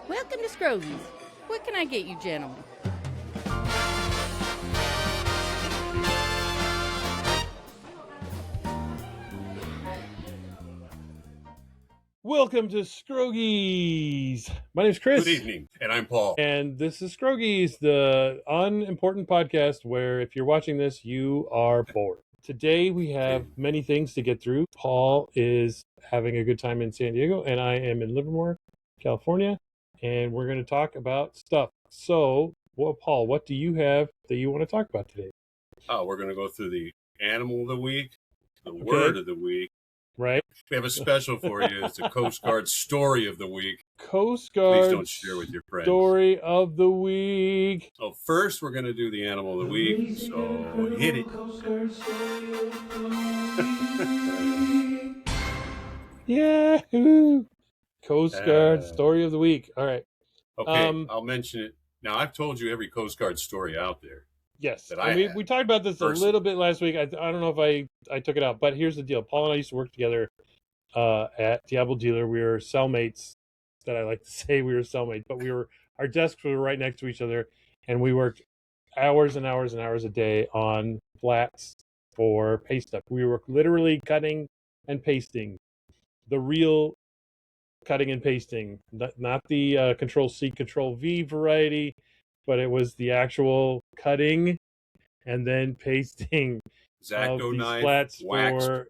Welcome to Scrogeez. What can I get you, gentlemen? Welcome to Scrogeez. My name's Chris. Good evening, and I'm Paul. And this is Scrogeez, the unimportant podcast where if you're watching this, you are bored. Today we have many things to get through. Paul is having a good time in San Diego, and I am in Livermore, California, and we're going to talk about stuff. So, Paul, what do you have that you want to talk about today? We're going to go through the animal of the week, the word of the week. Right. We have a special for you. It's a Coast Guard story of the week. Coast Guard Please don't share with your friends. Story of the week. So first, we're going to do the animal of the week. So hit it. Yahoo! Coast Guard story of the week. All right. Okay, I'll mention it. Now, I've told you every Coast Guard story out there. Yes. We talked about this a little bit last week. I don't know if I took it out, but here's the deal. Paul and I used to work together at Diablo Dealer. We were cellmates. That I like to say we were cellmates, but our desks were right next to each other, and we worked hours and hours and hours a day on flats for paste stuff. We were literally cutting and pasting, the real cutting and pasting, not the Control-C, Control-V variety, but it was the actual cutting and then pasting of these knife, flats wax. for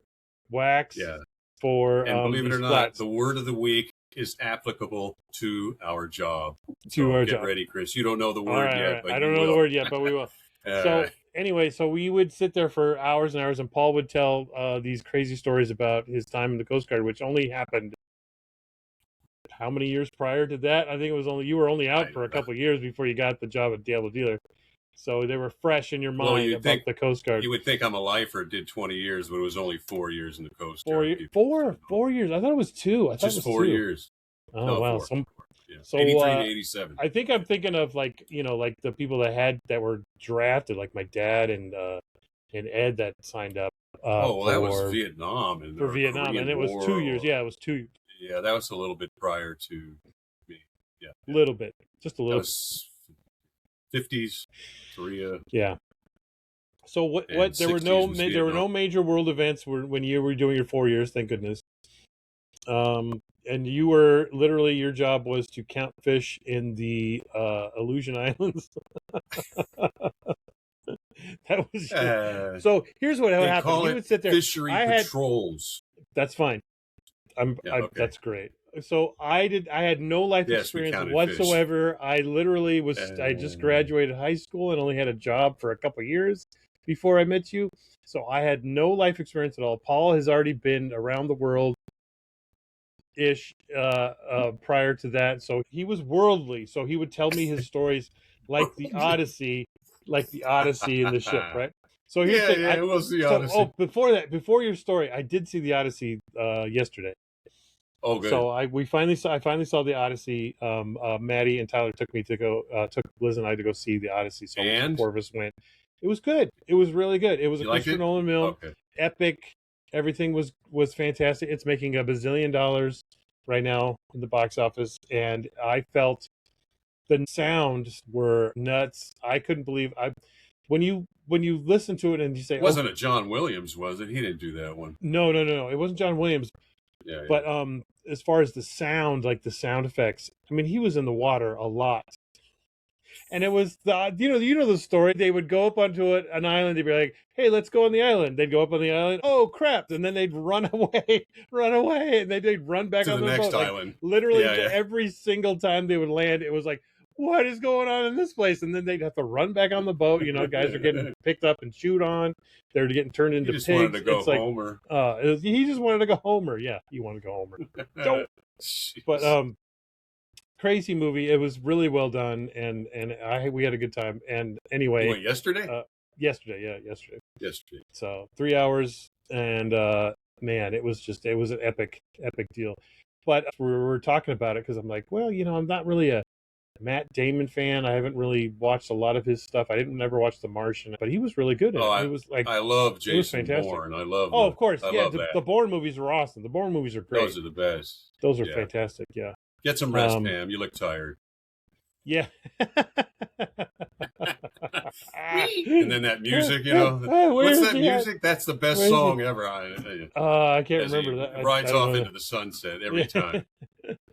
wax. Yeah. And believe it or not, flats. the word of the week is applicable to our job. Get ready, Chris. You don't know the word yet. Right. But I don't know the word yet, but we will. So anyway, we would sit there for hours and hours, and Paul would tell these crazy stories about his time in the Coast Guard, which only happened how many years prior to that? I think it was you were only out for a couple of years before you got the job at Diablo Dealer. So they were fresh in your mind about the Coast Guard. You would think I'm a lifer, did 20 years, but it was only 4 years in the Coast Guard. 4 years. I thought it was 2. Just 4 years. Oh, no, wow. 4. So 83 to 87. I think I'm thinking of like the people that were drafted, like my dad and Ed that signed up. That was Vietnam. And it was 2 years. Yeah, it was 2. Yeah, that was a little bit prior to me. Yeah. A little bit. Just a little. That was 50s, Korea. Yeah. So there were no major world events when you were doing your 4 years, thank goodness. And you were literally, your job was to count fish in the Aleutian Islands. That was so. Here's what happened. You would sit there. Fishery patrols. That's fine. That's great. So I had no life experience whatsoever. Fish. I literally was. I just graduated high school and only had a job for a couple of years before I met you. So I had no life experience at all. Paul has already been around the world ish prior to that, so he was worldly. So he would tell me his stories like the Odyssey, in the ship, right? So here's the thing. It was the Odyssey. Before your story, I did see the Odyssey yesterday. Oh, good. So I finally saw the Odyssey. Maddie and Tyler took Liz and I to go see the Odyssey. So the 4 of us went. It was good. It was really good. It was a Christopher Nolan film. Okay. Epic. Everything was fantastic. It's making $1 billion right now in the box office, and I felt the sounds were nuts. I couldn't believe when you listen to it and you say, it wasn't a John Williams, was it? He didn't do that one. No. It wasn't John Williams. Yeah. But as far as the sound, like the sound effects, I mean, he was in the water a lot. And it was you know the story. They would go up onto an island. They'd be like, "Hey, let's go on the island." They'd go up on the island. Oh crap! And then they'd run away, and they'd run back on the their next boat. island. Like, literally, every single time they would land, it was like, "What is going on in this place?" And then they'd have to run back on the boat. Guys are getting picked up and chewed on. They're getting turned into pigs. Wanted to go Homer. He just wanted to go Homer. Yeah, he wanted to go Homer. But crazy movie. It was really well done, and we had a good time. And anyway, you went yesterday. Yesterday. So 3 hours, and man, it was an epic deal. But we were talking about it because I'm like, well, I'm not really a Matt Damon fan. I haven't really watched a lot of his stuff. I never watched The Martian, but he was really good at it. It was like, I love Jason Bourne. I love. Oh, of course, the Bourne movies are awesome. The Bourne movies are great. Those are the best. Those are fantastic. Yeah. Get some rest, Pam. You look tired. Yeah. And then that music, what's that music? That's the best song ever. I can't remember that. It rides off into the sunset every time.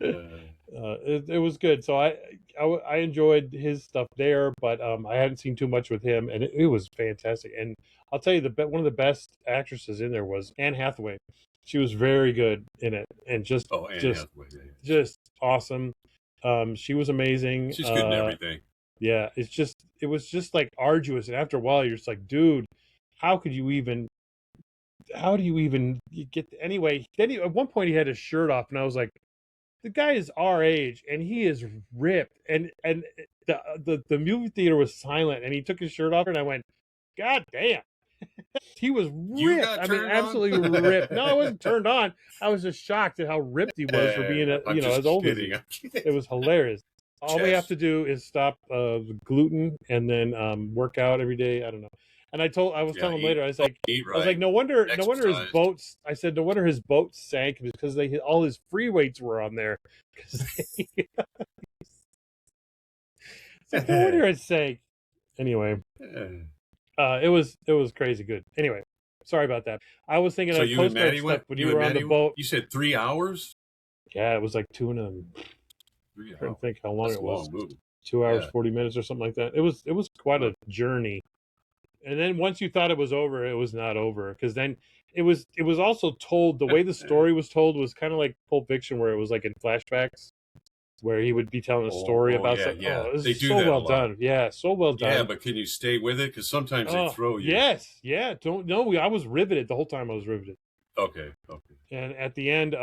It was good. So I enjoyed his stuff there, but I hadn't seen too much with him, and it was fantastic. And I'll tell you, one of the best actresses in there was Anne Hathaway. She was very good in it, and just awesome. She was amazing. She's good in everything. Yeah, it was just like arduous, and after a while, you're just like, dude, how do you even get? Anyway, then at one point he had his shirt off, and I was like, the guy is our age, and he is ripped, and the movie theater was silent, and he took his shirt off, and I went, God damn. He was ripped. I mean, absolutely ripped. No, I wasn't turned on. I was just shocked at how ripped he was for being as old as he. It was hilarious. All we have to do is stop gluten and then work out every day. I don't know. And I was telling him later. I was like, no wonder his boats. I said, no wonder his boat sank because all his free weights were on there. No wonder it sank. Anyway. It was crazy good. Anyway, sorry about that. I was thinking of Coast Guard stuff when you were on the boat. You said 3 hours? Yeah, it was like 2 and I'm trying to think how long it was. 2 hours, 40 minutes or something like that. It was quite a journey. And then once you thought it was over, it was not over. Because then it was also told, the way the story was told was kind of like Pulp Fiction, where it was like in flashbacks, where he would be telling a story about something. Yeah. Oh, it was they do so that well done. Yeah, so well done. Yeah, but can you stay with it? Because sometimes they throw you. Yes, yeah. I was riveted the whole time. I was riveted. Okay. And at the end,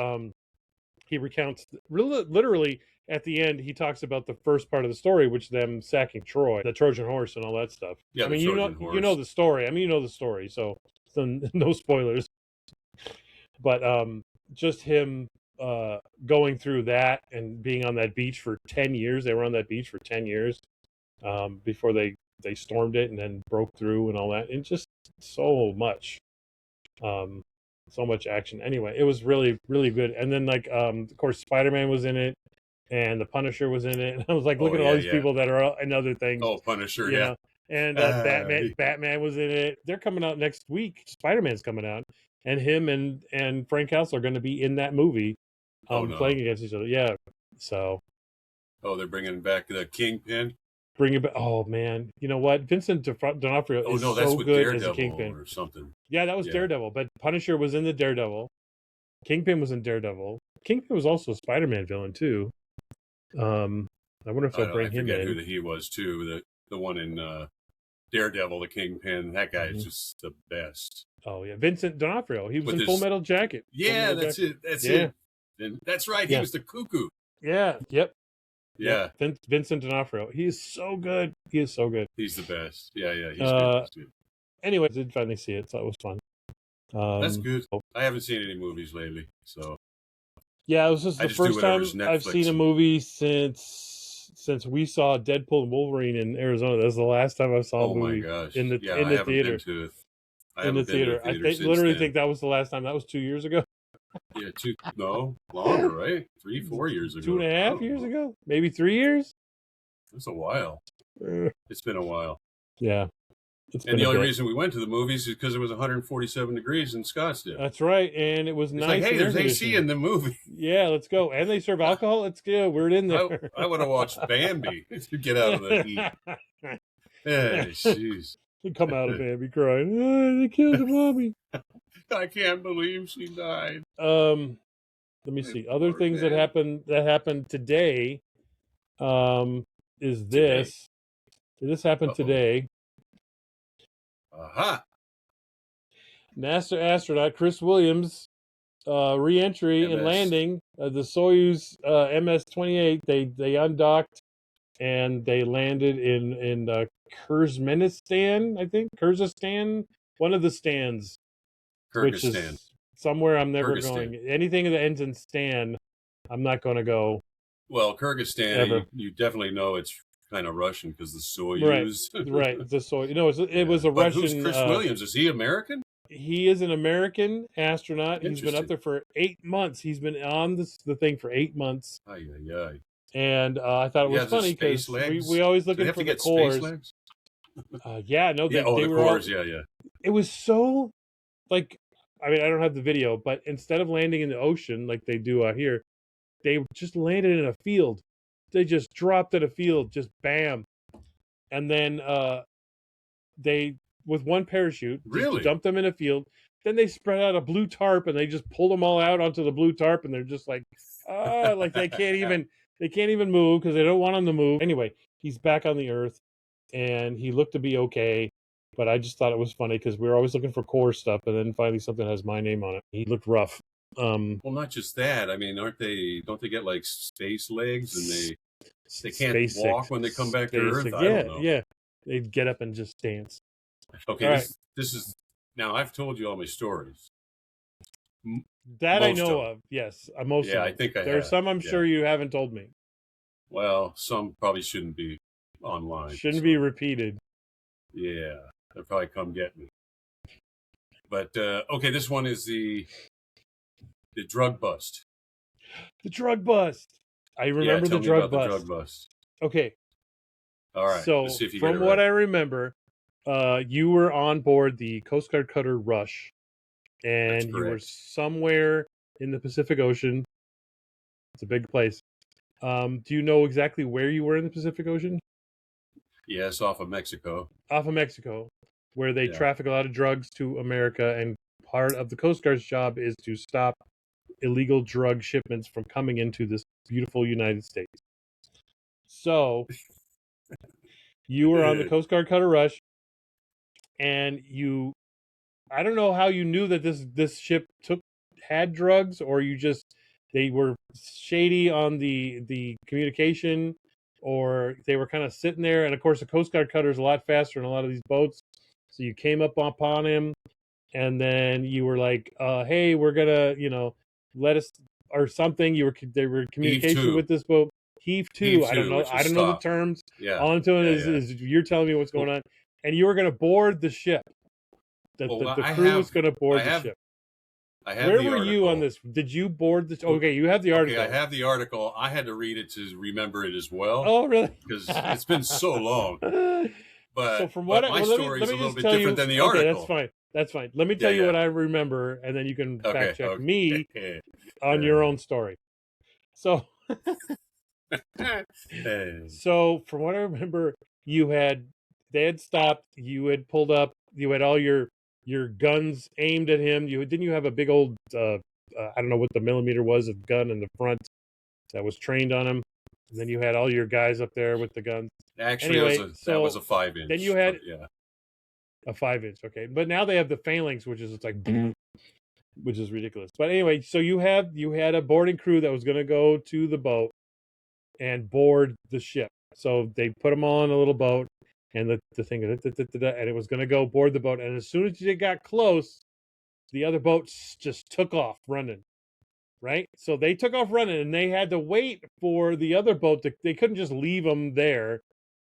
he recounts literally at the end. He talks about the first part of the story, which them sacking Troy, the Trojan horse, and all that stuff. Yeah, I mean, you know the story. I mean, you know the story. So no spoilers. But just him going through that and being on that beach for 10 years. They were on that beach for 10 years before they stormed it and then broke through and all that. And just so much action. Anyway, it was really, really good. And then of course, Spider-Man was in it and the Punisher was in it. And I was like, look at all these people that are in other things. Oh, Punisher, yeah. And Batman was in it. They're coming out next week. Spider-Man's coming out. And him and Frank Castle are going to be in that movie. Playing against each other. Yeah. So. Oh, they're bringing back the Kingpin? Bring it back. Oh, man. You know what? Vincent D'Onofrio is so good Daredevil as a Kingpin. Or something. Yeah, that was Daredevil. But Punisher was in the Daredevil. Kingpin was in Daredevil. Kingpin was also a Spider-Man villain, too. I wonder if they'll bring him in. I forget who he was, too. The one in Daredevil, the Kingpin. That guy is just the best. Oh, yeah. Vincent D'Onofrio. He was in Full Metal Jacket. Yeah, that's it. That's it. And that's right. He was the cuckoo. Yeah. Yep. Yeah. Vincent D'Onofrio. He is so good. He is so good. He's the best. Yeah. He's good. Anyway, I did finally see it, so it was fun. That's good. I haven't seen any movies lately, so. Yeah, it was just the first time I've seen a movie since we saw Deadpool and Wolverine in Arizona. That was the last time I saw a movie in the theater. In the theater. I literally think that was the last time. That was 2 years ago. Yeah, longer, right? 3-4 years ago. 2.5 years ago? Maybe 3 years? It's a while. It's been a while. Yeah. And the only reason we went to the movies is because it was 147 degrees in Scottsdale. That's right. And it was nice. Like, hey, there's AC in the movie. Yeah, let's go. And they serve alcohol. Let's go. We're in there. I would have watched Bambi to get out of the heat. Hey, jeez. You come out of Bambi crying. Oh, they killed the mommy. I can't believe she died. Let me see. Other things that happened today. Is this? Did this happen today? Aha. NASA astronaut Chris Williams re-entry and landing the Soyuz MS-28. They undocked and they landed in Kyrgyzstan, I think. Kyrgyzstan, one of the stands. Which is somewhere I'm never going. Anything that ends in Stan, I'm not going to go. Well, Kyrgyzstan, you definitely know it's kind of Russian because the Soyuz. Right, the Soyuz. You know, it was a Russian. Who's Chris Williams? Is he American? he is an American astronaut. He's been up Interesting. there for 8 months. He's been on the thing for 8 months. Ay, ay, ay. And I thought it He was has the funny because space legs? we always Do they looking have for to the get space cores. legs? Yeah, no, Yeah. Oh, they the were all, cores. Yeah, yeah. it was so like, I mean, I don't have the video, but instead of landing in the ocean like they do out here, they just landed in a field. They just dropped in a field, just bam. And then they, with one parachute, just Really? dumped them in a field. Then they spread out a blue tarp and they just pulled them all out onto the blue tarp, and they're just like, like they can't even move because they don't want them to move. Anyway, he's back on the Earth, and he looked to be okay. But I just thought it was funny because we were always looking for core stuff, and then finally something has my name on it. He looked rough. Well, not just that. I mean, don't they get like space legs, and they can't Space walk sick. when they come back to Space Earth? sick. I Yeah, don't know. yeah. They'd get up and just dance. Okay, All right. this is now. I've told you all my stories. That I Most know of of. Yes, most of Yeah, I them. think I There's have. some I'm Yeah. sure you haven't told me. Well, some probably shouldn't be online. Shouldn't be repeated. Yeah, they'll probably come get me. But okay, this one is the drug bust. The drug bust. I remember tell the me drug about bust. the drug bust. Okay. All right. So let's see if you from get it what right. I remember, you were on board the Coast Guard cutter Rush, and you were correct. somewhere in the Pacific Ocean. It's a big place. Do you know exactly where you were in the Pacific Ocean? Yes, off of Mexico. Off of Mexico, where they Yeah. traffic a lot of drugs to America, and part of the Coast Guard's job is to stop illegal drug shipments from coming into this beautiful United States. So you were on the Coast Guard cutter Rush, and I don't know how you knew that this ship had drugs, or they were shady on the communication, or they were kind of sitting there. And of course, the Coast Guard cutter is a lot faster than a lot of these boats, so you came up upon him, and then you were like, "Hey, we're gonna, let us," or something. They were in communication with this boat. Heave to. I don't know. I don't know the terms. Yeah. All I'm doing is you're telling me what's going on, and you were going to board the ship. The crew was going to board the ship. I have Where the were article. you on this? Did you board the? Okay, you have the article. Okay, I have the article. I had to read it to remember it as well. Oh, really? Because it's been so long. But so from what my story is a little bit different than the article. That's fine. That's fine. Let me tell you what I remember, and then you can fact check me on your own story. So, so from what I remember, they had stopped. You had pulled up. You had all your guns aimed at him. Didn't you have a big old I don't know what the millimeter was of gun in the front that was trained on him. And then you had all your guys up there with the guns. Actually, that was a 5-inch. Then you had a 5-inch. Okay, but now they have the phalanx, which is which is ridiculous. But anyway, so you had a boarding crew that was going to go to the boat and board the ship. So they put them all in a little boat, and the thing, and it was going to go board the boat. And as soon as they got close, the other boats just took off running. Right? So they took off running, and they had to wait for the other boat. They couldn't just leave them there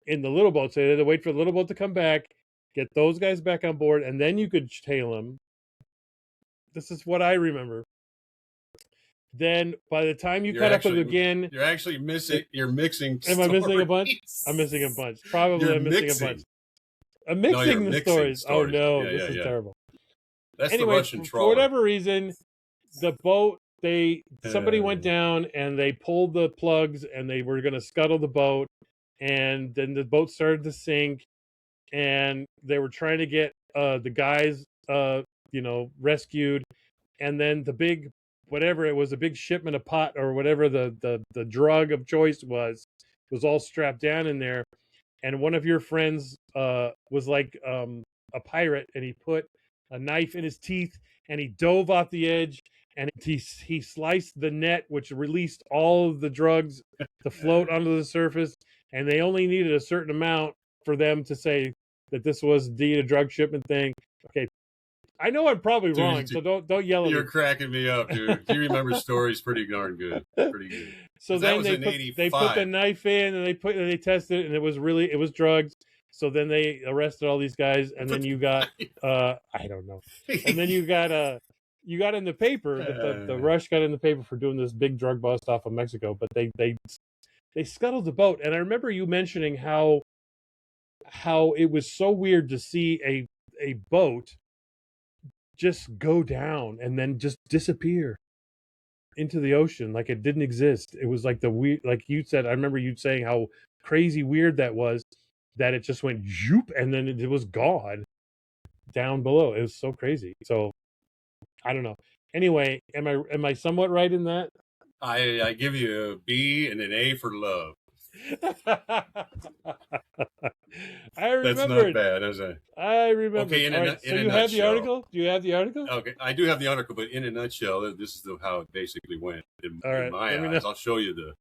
in the little boat. So they had to wait for the little boat to come back, get those guys back on board, and then you could tail them. This is what I remember. Then by the time you caught up with them again... You're actually missing... You're mixing stories. Am I missing a bunch? I'm missing a bunch. Probably I'm missing a bunch. I'm mixing the stories. Oh, no. This is terrible. That's anyway, the Russian trawler. For whatever reason, the boat... Somebody went down and they pulled the plugs and they were going to scuttle the boat, and then the boat started to sink, and they were trying to get the guys rescued, and then the big whatever it was, a big shipment of pot or whatever the drug of choice was all strapped down in there, and one of your friends was like a pirate, and he put a knife in his teeth and he dove off the edge. And he sliced the net, which released all of the drugs to float onto the surface. And they only needed a certain amount for them to say that this was indeed a drug shipment thing. Okay, I know I'm probably wrong, so don't yell at me. You're cracking me up, dude. You remember stories pretty darn good. Pretty good. So then they put the knife in, and they tested it, and it was drugs. So then they arrested all these guys, and then you got I don't know, and then you got in the paper. The Rush got in the paper for doing this big drug bust off of Mexico, but they scuttled the boat. And I remember you mentioning how it was so weird to see a boat just go down and then just disappear into the ocean like it didn't exist. It was like the weird, like you said, I remember you saying how crazy weird that was, that it just went zoop and then it was gone down below. It was so crazy. So I don't know. Anyway, am I somewhat right in that? I give you a B and an A for love. I remember. That's not bad, is it? I remember. Okay, so you have the article? Do you have the article? Okay, I do have the article, but in a nutshell, this is how it basically went. In my eyes, I'll show you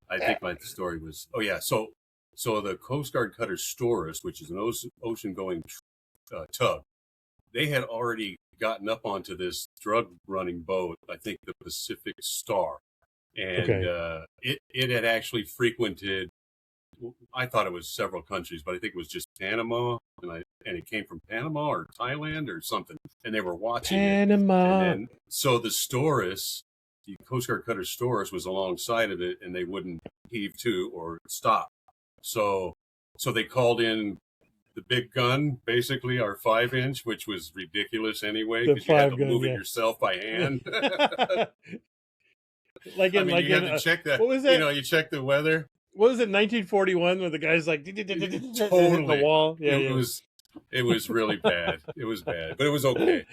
I think my story was. Oh yeah, so the Coast Guard cutter Storus, which is an ocean-going tug, they had already gotten up onto this drug-running boat. I think the Pacific Star, and it had actually frequented. I thought it was several countries, but I think it was just Panama, and it came from Panama or Thailand or something, and they were watching Panama. And then, so the Storus, the Coast Guard cutter Storus, was alongside of it, and they wouldn't heave to or stop. So they called in the big gun, basically our 5-inch, which was ridiculous anyway, because you had to move it yourself by hand. You had to check that. What was that? You check the weather. What was it, 1941, where the guy's like totally the wall? Yeah, it was really bad. It was bad, but it was okay.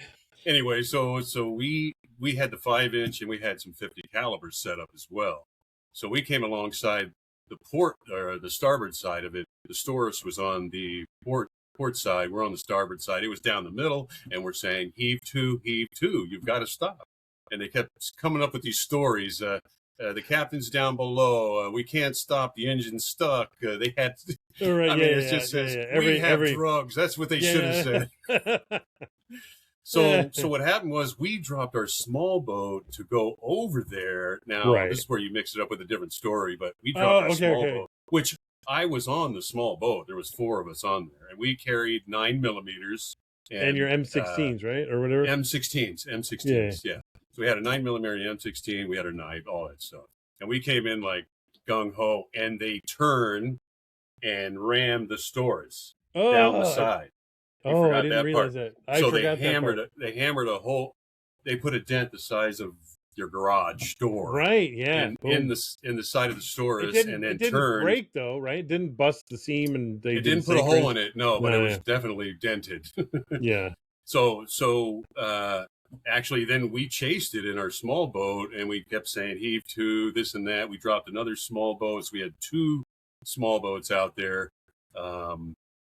Anyway, so we had the 5-inch and we had some 50 calibers set up as well. So we came alongside the port, or the starboard side of it. The Storus was on the port side. We're on the starboard side. It was down the middle, and we're saying, heave to, you've got to stop. And they kept coming up with these stories. The captain's down below. We can't stop. The engine's stuck. They had. We have drugs. That's what they should have said. So what happened was we dropped our small boat to go over there. Now this is where you mix it up with a different story. But we dropped our small boat, which I was on the small boat. There was 4 of us on there, and we carried 9mm. And your M16s, right, or whatever. M16s. Yeah. So we had a 9mm M16, we had a knife, all that stuff. And we came in like gung-ho, and they turned and rammed the Storus down the side. I didn't realize that. They hammered a hole. They put a dent the size of your garage door. Right, yeah. In the side of the Storus, and then it didn't turned. Break, though, right? It didn't bust the seam, and it didn't put a hole in it, no, but it was definitely dented. Yeah. So actually, then we chased it in our small boat, and we kept saying heave to, this and that. We dropped another small boat. So we had 2 small boats out there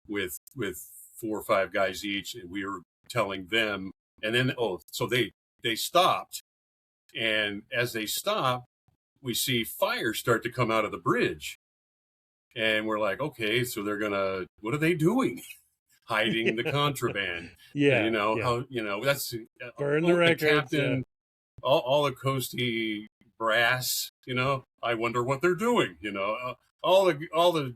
with 4 or 5 guys each, and we were telling them. And then so they stopped, and as they stop, we see fire start to come out of the bridge, and we're like, okay, so they're gonna. What are they doing? Hiding the contraband. How that's burn the records. The captain, all the coastie brass. I wonder what they're doing. All the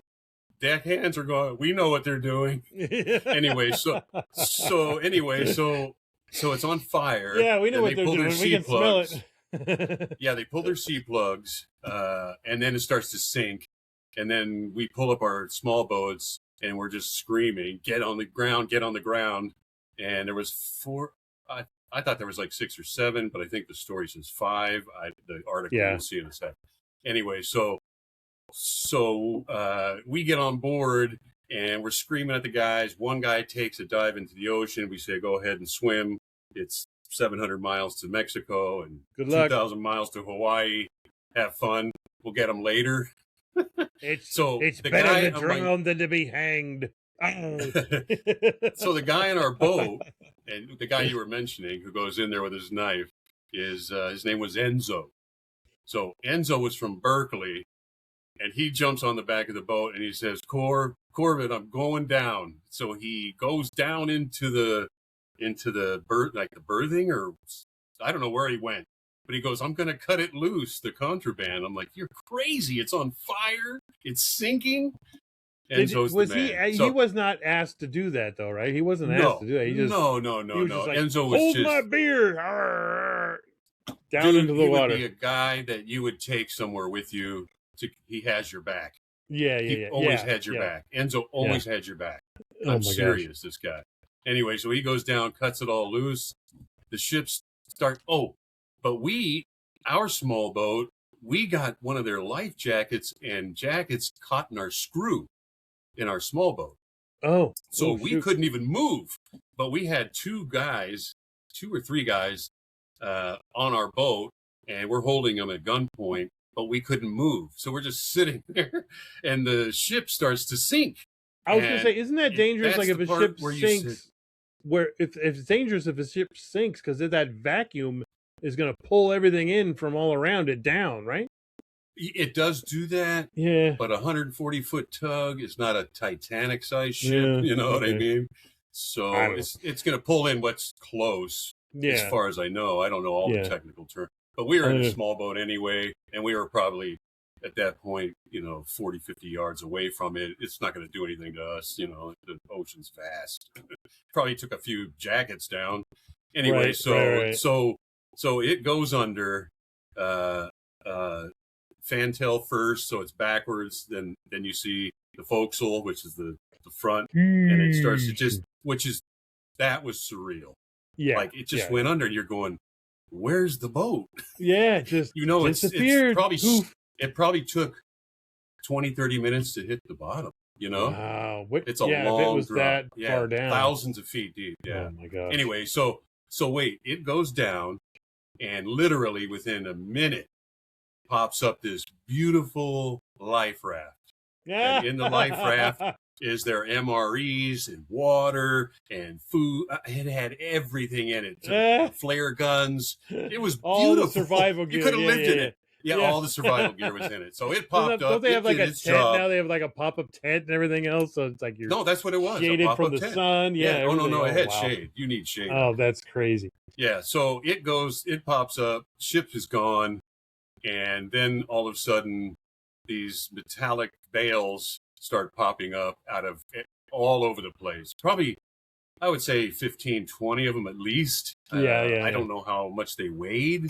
deckhands are going. We know what they're doing. Anyway, so it's on fire. Yeah, we know what they're doing. We can smell it. Yeah, they pull their sea plugs, and then it starts to sink, and then we pull up our small boats. And we're just screaming, get on the ground. And there was 4, I thought there was like 6 or 7, but I think the story says 5. The article you'll see in a sec. Anyway, so we get on board and we're screaming at the guys. One guy takes a dive into the ocean. We say, go ahead and swim. It's 700 miles to Mexico and 2,000 miles to Hawaii. Have fun. We'll get them later. It's better to drown than to be hanged. So the guy in our boat, and the guy you were mentioning, who goes in there with his knife, his name was Enzo. So Enzo was from Berkeley, and he jumps on the back of the boat and he says, Corbett, I'm going down. So he goes down into the berthing, or I don't know where he went. But he goes, I'm going to cut it loose, the contraband. I'm like, you're crazy. It's on fire. It's sinking. Enzo's was the man. he? He was not asked to do that though, right? He wasn't asked to do that. He just no. He was just like, Enzo was hold just my beer arr, down dude, into the he water. would be a guy that you would take somewhere with you. He has your back. Yeah. He always had your back. Enzo always had your back. I'm serious, this guy. Anyway, so he goes down, cuts it all loose. The ships start. Oh, but our small boat, we got one of their life jackets and jackets caught in our screw in our small boat. Oh, so we couldn't even move. But we had two or three guys on our boat, and we're holding them at gunpoint, but we couldn't move. So we're just sitting there, and the ship starts to sink. I was going to say, isn't that dangerous? Like if a ship sinks, if it's dangerous if a ship sinks because that vacuum is going to pull everything in from all around it down, right? It does do that. Yeah. But a 140-foot tug is not a Titanic-sized ship. You know what I mean? So it's going to pull in what's close. As far as I know, I don't know all the technical terms. But we were in a small boat anyway, and we were probably at that point, 40, 50 yards away from it. It's not going to do anything to us. The ocean's vast. Probably took a few jackets down. Anyway, so it goes under fantail first, so it's backwards. Then you see the forecastle, which is the front, and it starts to that was surreal. Yeah, like it just went under, and you're going, "Where's the boat?" Yeah, just it probably took 20, 30 minutes to hit the bottom. Wow, it's a long if it was drop. that far down, thousands of feet deep. Yeah. Oh my god. Anyway, so wait, it goes down, and literally within a minute pops up this beautiful life raft. Yeah. And in the life raft is their MREs and water and food. It had everything in it. Flare guns. It was all beautiful. The survival gear. You could have lived in it. Yeah, all the survival gear was in it. So it popped up. Don't they have like a tent now? They have like a pop-up tent and everything else. So it's like you're that's what it was. Shaded from the sun. Yeah. No. It had shade. You need shade. Oh, that's crazy. Yeah. So it pops up. Ship is gone. And then all of a sudden, these metallic bales start popping up out of all over the place. Probably, I would say 15, 20 of them at least. I don't know how much they weighed.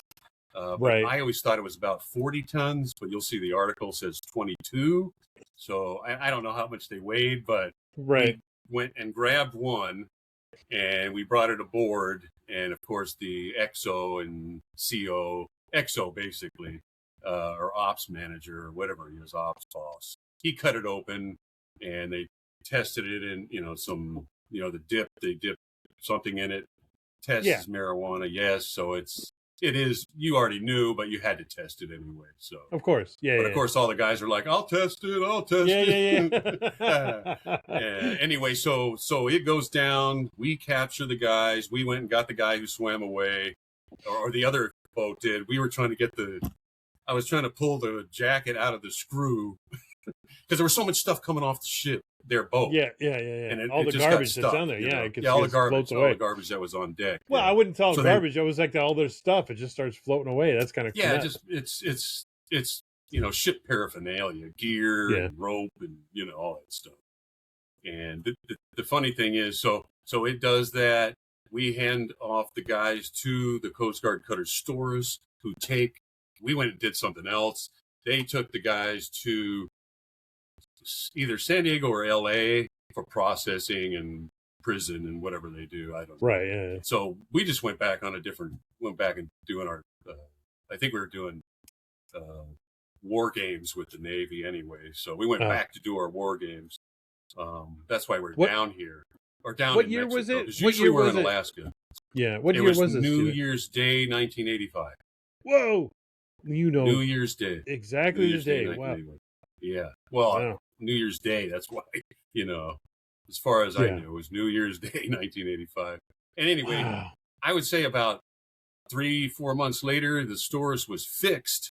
But I always thought it was about 40 tons, but you'll see the article says 22. So I don't know how much they weighed, but we went and grabbed one, and we brought it aboard. And, of course, the XO and CO, XO basically, or ops manager or whatever he is, ops boss, he cut it open, and they tested it in, some, the dip, they dipped something in it, tests marijuana. Yes. So it is, you already knew, but you had to test it anyway. So of course. But of course all the guys are like, I'll test it. Yeah. Anyway, so it goes down, we capture the guys, we went and got the guy who swam away, or the other boat did. We were trying to I was trying to pull the jacket out of the screw because there was so much stuff coming off the ship, their boat. Yeah. And all the garbage that's down there. All the garbage that was on deck. Well, I wouldn't call it garbage. It was like all their stuff. It just starts floating away. That's kind of cool. It's ship paraphernalia, gear, and rope, and all that stuff. And the funny thing is, so it does that. We hand off the guys to the Coast Guard cutter Storrs, who we went and did something else. They took the guys to either San Diego or LA for processing and prison and whatever they do. I don't know. Right. Yeah. So we just went back and doing our, I think we were doing war games with the Navy anyway. So we went back to do our war games. That's why we're down here. Or down what in year Mexico, was it? Usually what year we're was in it? Alaska. Yeah. What year was this? New Year's Day, 1985. Whoa. New Year's Day. Exactly the day. Wow. Yeah. Well, New Year's Day. That's why, as far as I knew, it was New Year's Day, 1985. And anyway, I would say about 3-4 months later, the Storrs was fixed,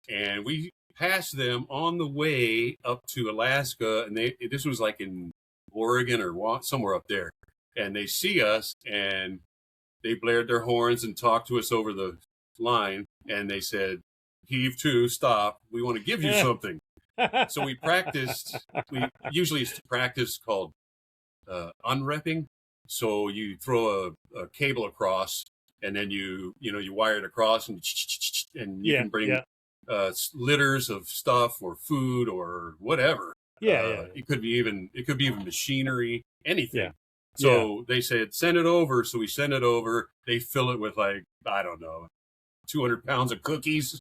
and we passed them on the way up to Alaska. And this was like in Oregon or somewhere up there. And they see us, and they blared their horns and talked to us over the line, and they said, "Heave to, stop. We want to give you something." So we practiced. We usually used to practice called unwrapping. So you throw a cable across, and then you wire it across, and you can bring litters of stuff or food or whatever. It could be even machinery, anything. Yeah. So they said send it over. So we send it over. They fill it with like, I don't know, 200 pounds of cookies,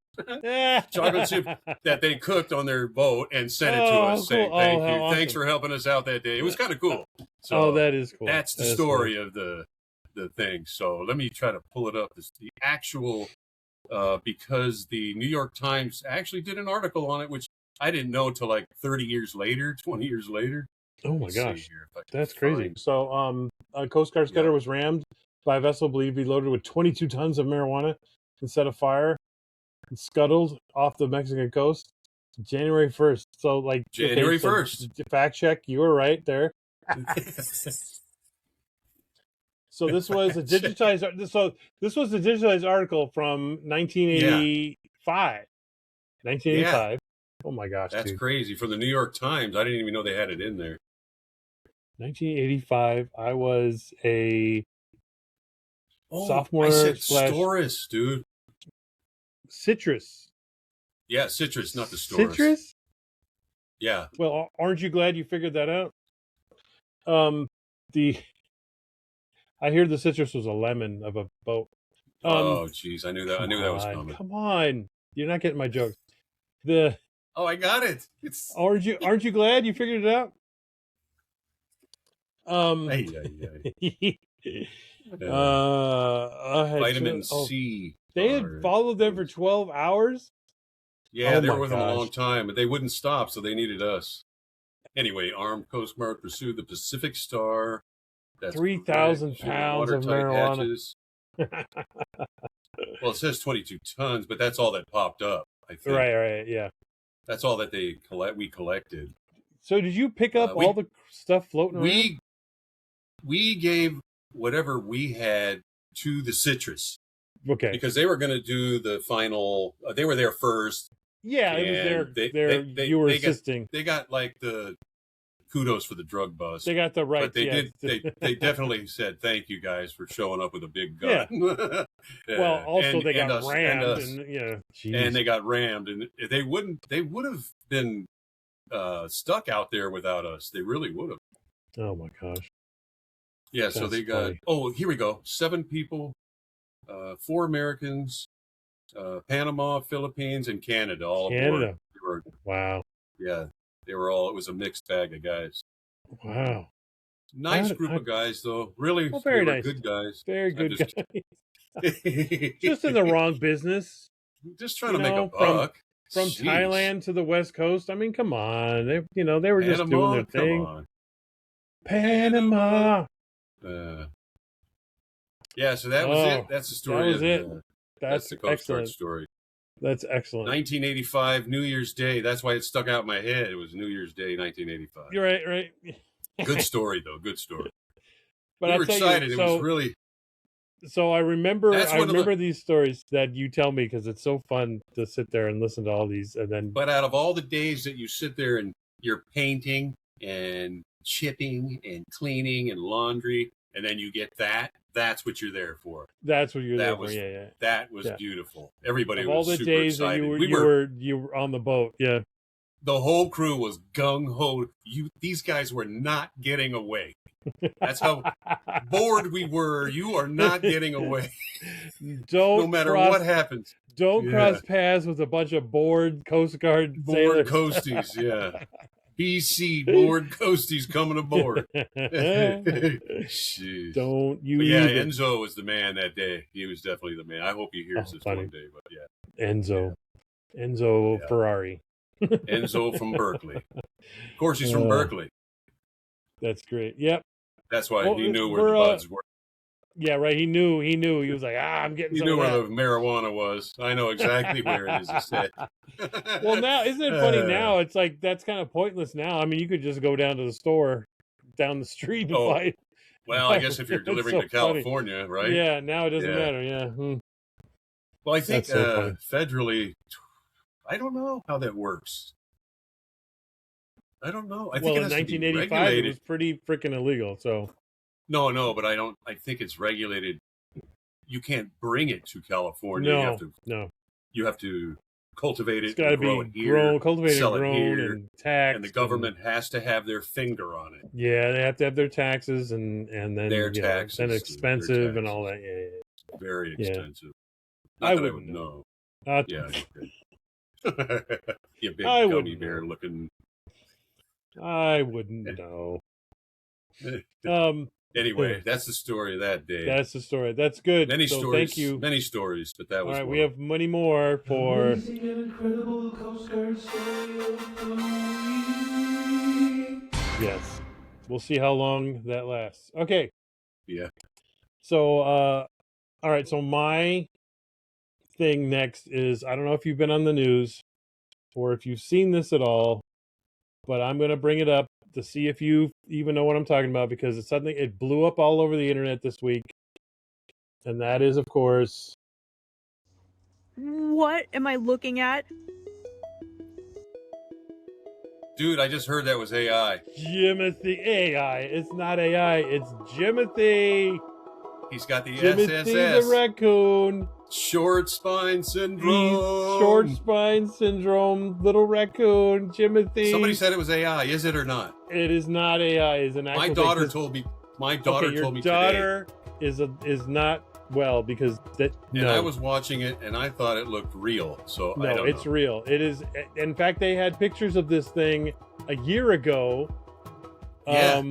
chocolate chip that they cooked on their boat and sent it to us saying, thank you. Awesome. Thanks for helping us out that day. It was kind of cool. So that is cool. That's the story of the thing. So let me try to pull it up. The actual, because the New York Times actually did an article on it, which I didn't know till like 30 years later, 20 years later. Oh my gosh. That's crazy. So a Coast Guard cutter was rammed by a vessel believed to be loaded with 22 tons of marijuana and set afire and scuttled off the Mexican coast January 1st. So like January 1st. Fact check, you were right there. So this was a digitized. So this was a digitized article from 1985. 1985. Yeah. Oh my gosh, that's crazy. For the New York Times, I didn't even know they had it in there. 1985. I was a sophomore. I said Storus, dude. Citrus. Yeah, citrus, not the Storus. Citrus. Yeah. Well, aren't you glad you figured that out? I hear the citrus was a lemon of a boat. Oh, jeez, I knew that was coming. Come on, you're not getting my joke. I got it. Aren't you glad you figured it out? Vitamin C. They had followed them for 12 hours. Yeah, they were with them a long time, but they wouldn't stop, so they needed us. Anyway, armed Coast Guard pursued the Pacific Star. That's 3,000 pounds of marijuana. Well, it says 22 tons, but that's all that popped up, I think. Right, yeah. That's all that we collected. So did you pick up all the stuff floating around? We gave whatever we had to the citrus. Okay. Because they were going to do the final, they were there first. Yeah, it was you were assisting. They got like the kudos for the drug bust. They got the right. But they definitely said thank you guys for showing up with a big gun. Yeah. Well, also they got rammed and they got rammed, and they would have been stuck out there without us. They really would have. Oh my gosh. Yeah, so they got here we go. 7 people, 4 Americans, Panama, Philippines, and Canada all aboard. Wow. Yeah. They were all, it was a mixed bag of guys. Wow. Nice group of guys, though. Really very nice. Good guys. Very good guys. Just in the wrong business. Just trying to make a buck. From Thailand to the West Coast. I mean, come on. They were just doing their thing. On. Panama. Yeah, so that was it. That's the story. That was it. That's the Coast Guard story. That's excellent. 1985, New Year's Day. That's why it stuck out in my head. It was New Year's Day, 1985. You're right. Good story, though. Good story. But we were excited. It was really. So I remember these stories that you tell me because it's so fun to sit there and listen to all these, and then. But out of all the days that you sit there and you're painting and chipping and cleaning and laundry, and then you get that. That's what you're there for. That's what you're there for. Yeah. That was beautiful. Everybody was all the super days excited. That you were on the boat. Yeah. The whole crew was gung ho. These guys were not getting away. That's how bored we were. You are not getting away. No matter what happens. Don't cross paths with a bunch of bored Coast Guard sailors. Coasties. Yeah. BC board coasties coming aboard. Don't you? But yeah, Enzo was the man that day. He was definitely the man. I hope he hears this one day. But yeah, Enzo Ferrari. Enzo from Berkeley. Of course, he's from Berkeley. That's great. Yep. That's why he knew where the buds were. Yeah, right. He knew. He was like, I'm getting. He knew where the marijuana was. I know exactly where it is. He said. Well, now isn't it funny? Now it's like that's kind of pointless. Now, I mean, you could just go down to the store, down the street, and buy it. Well, I guess if you're delivering to California, right? Yeah. Now it doesn't matter. Yeah. Well, I think federally, I don't know how that works. I don't know. I think Well, it in has to be 1985, it regulated. was pretty freaking illegal. So No, but I think it's regulated. You can't bring it to California. no. You have to cultivate It's it got to and grow be it here, cultivated, sell it grown, here, and taxed. and the government has to have their finger on it. Yeah, they have to have their taxes, and then Their taxes, then dude, expensive their and all taxes. that. Yeah. Very Yeah. expensive. I Not that I wouldn't would know. know. Yeah, okay. You big I gummy wouldn't bear know. looking. I wouldn't know. Anyway, that's the story of that day. That's the story. That's good. Many so stories. Thank you. Many stories, but that All was right, one. we have many more for. Amazing and incredible Coast Guard story of the week. Yes, we'll see how long that lasts. Okay. Yeah. So, all right. So my thing next is, I don't know if you've been on the news or if you've seen this at all, but I'm going to bring it up to see if you even know what I'm talking about, because it's something, it blew up all over the internet this week. And that is, of course, what am I looking at? Dude, I just heard that was AI. Jimothy AI. It's not AI, it's Jimothy. He's got the Jimothy SSS. the raccoon. Short spine syndrome. He's short spine syndrome, little raccoon, Jimothy. Somebody said it was AI. Is it or not? It is not AI. It's an actual My thing. daughter told me. My daughter your told me daughter today. is not well, because that And no. I was watching it and I thought it looked real. So I No, don't it's know. real. It is. In fact, they had pictures of this thing a year ago, Yeah.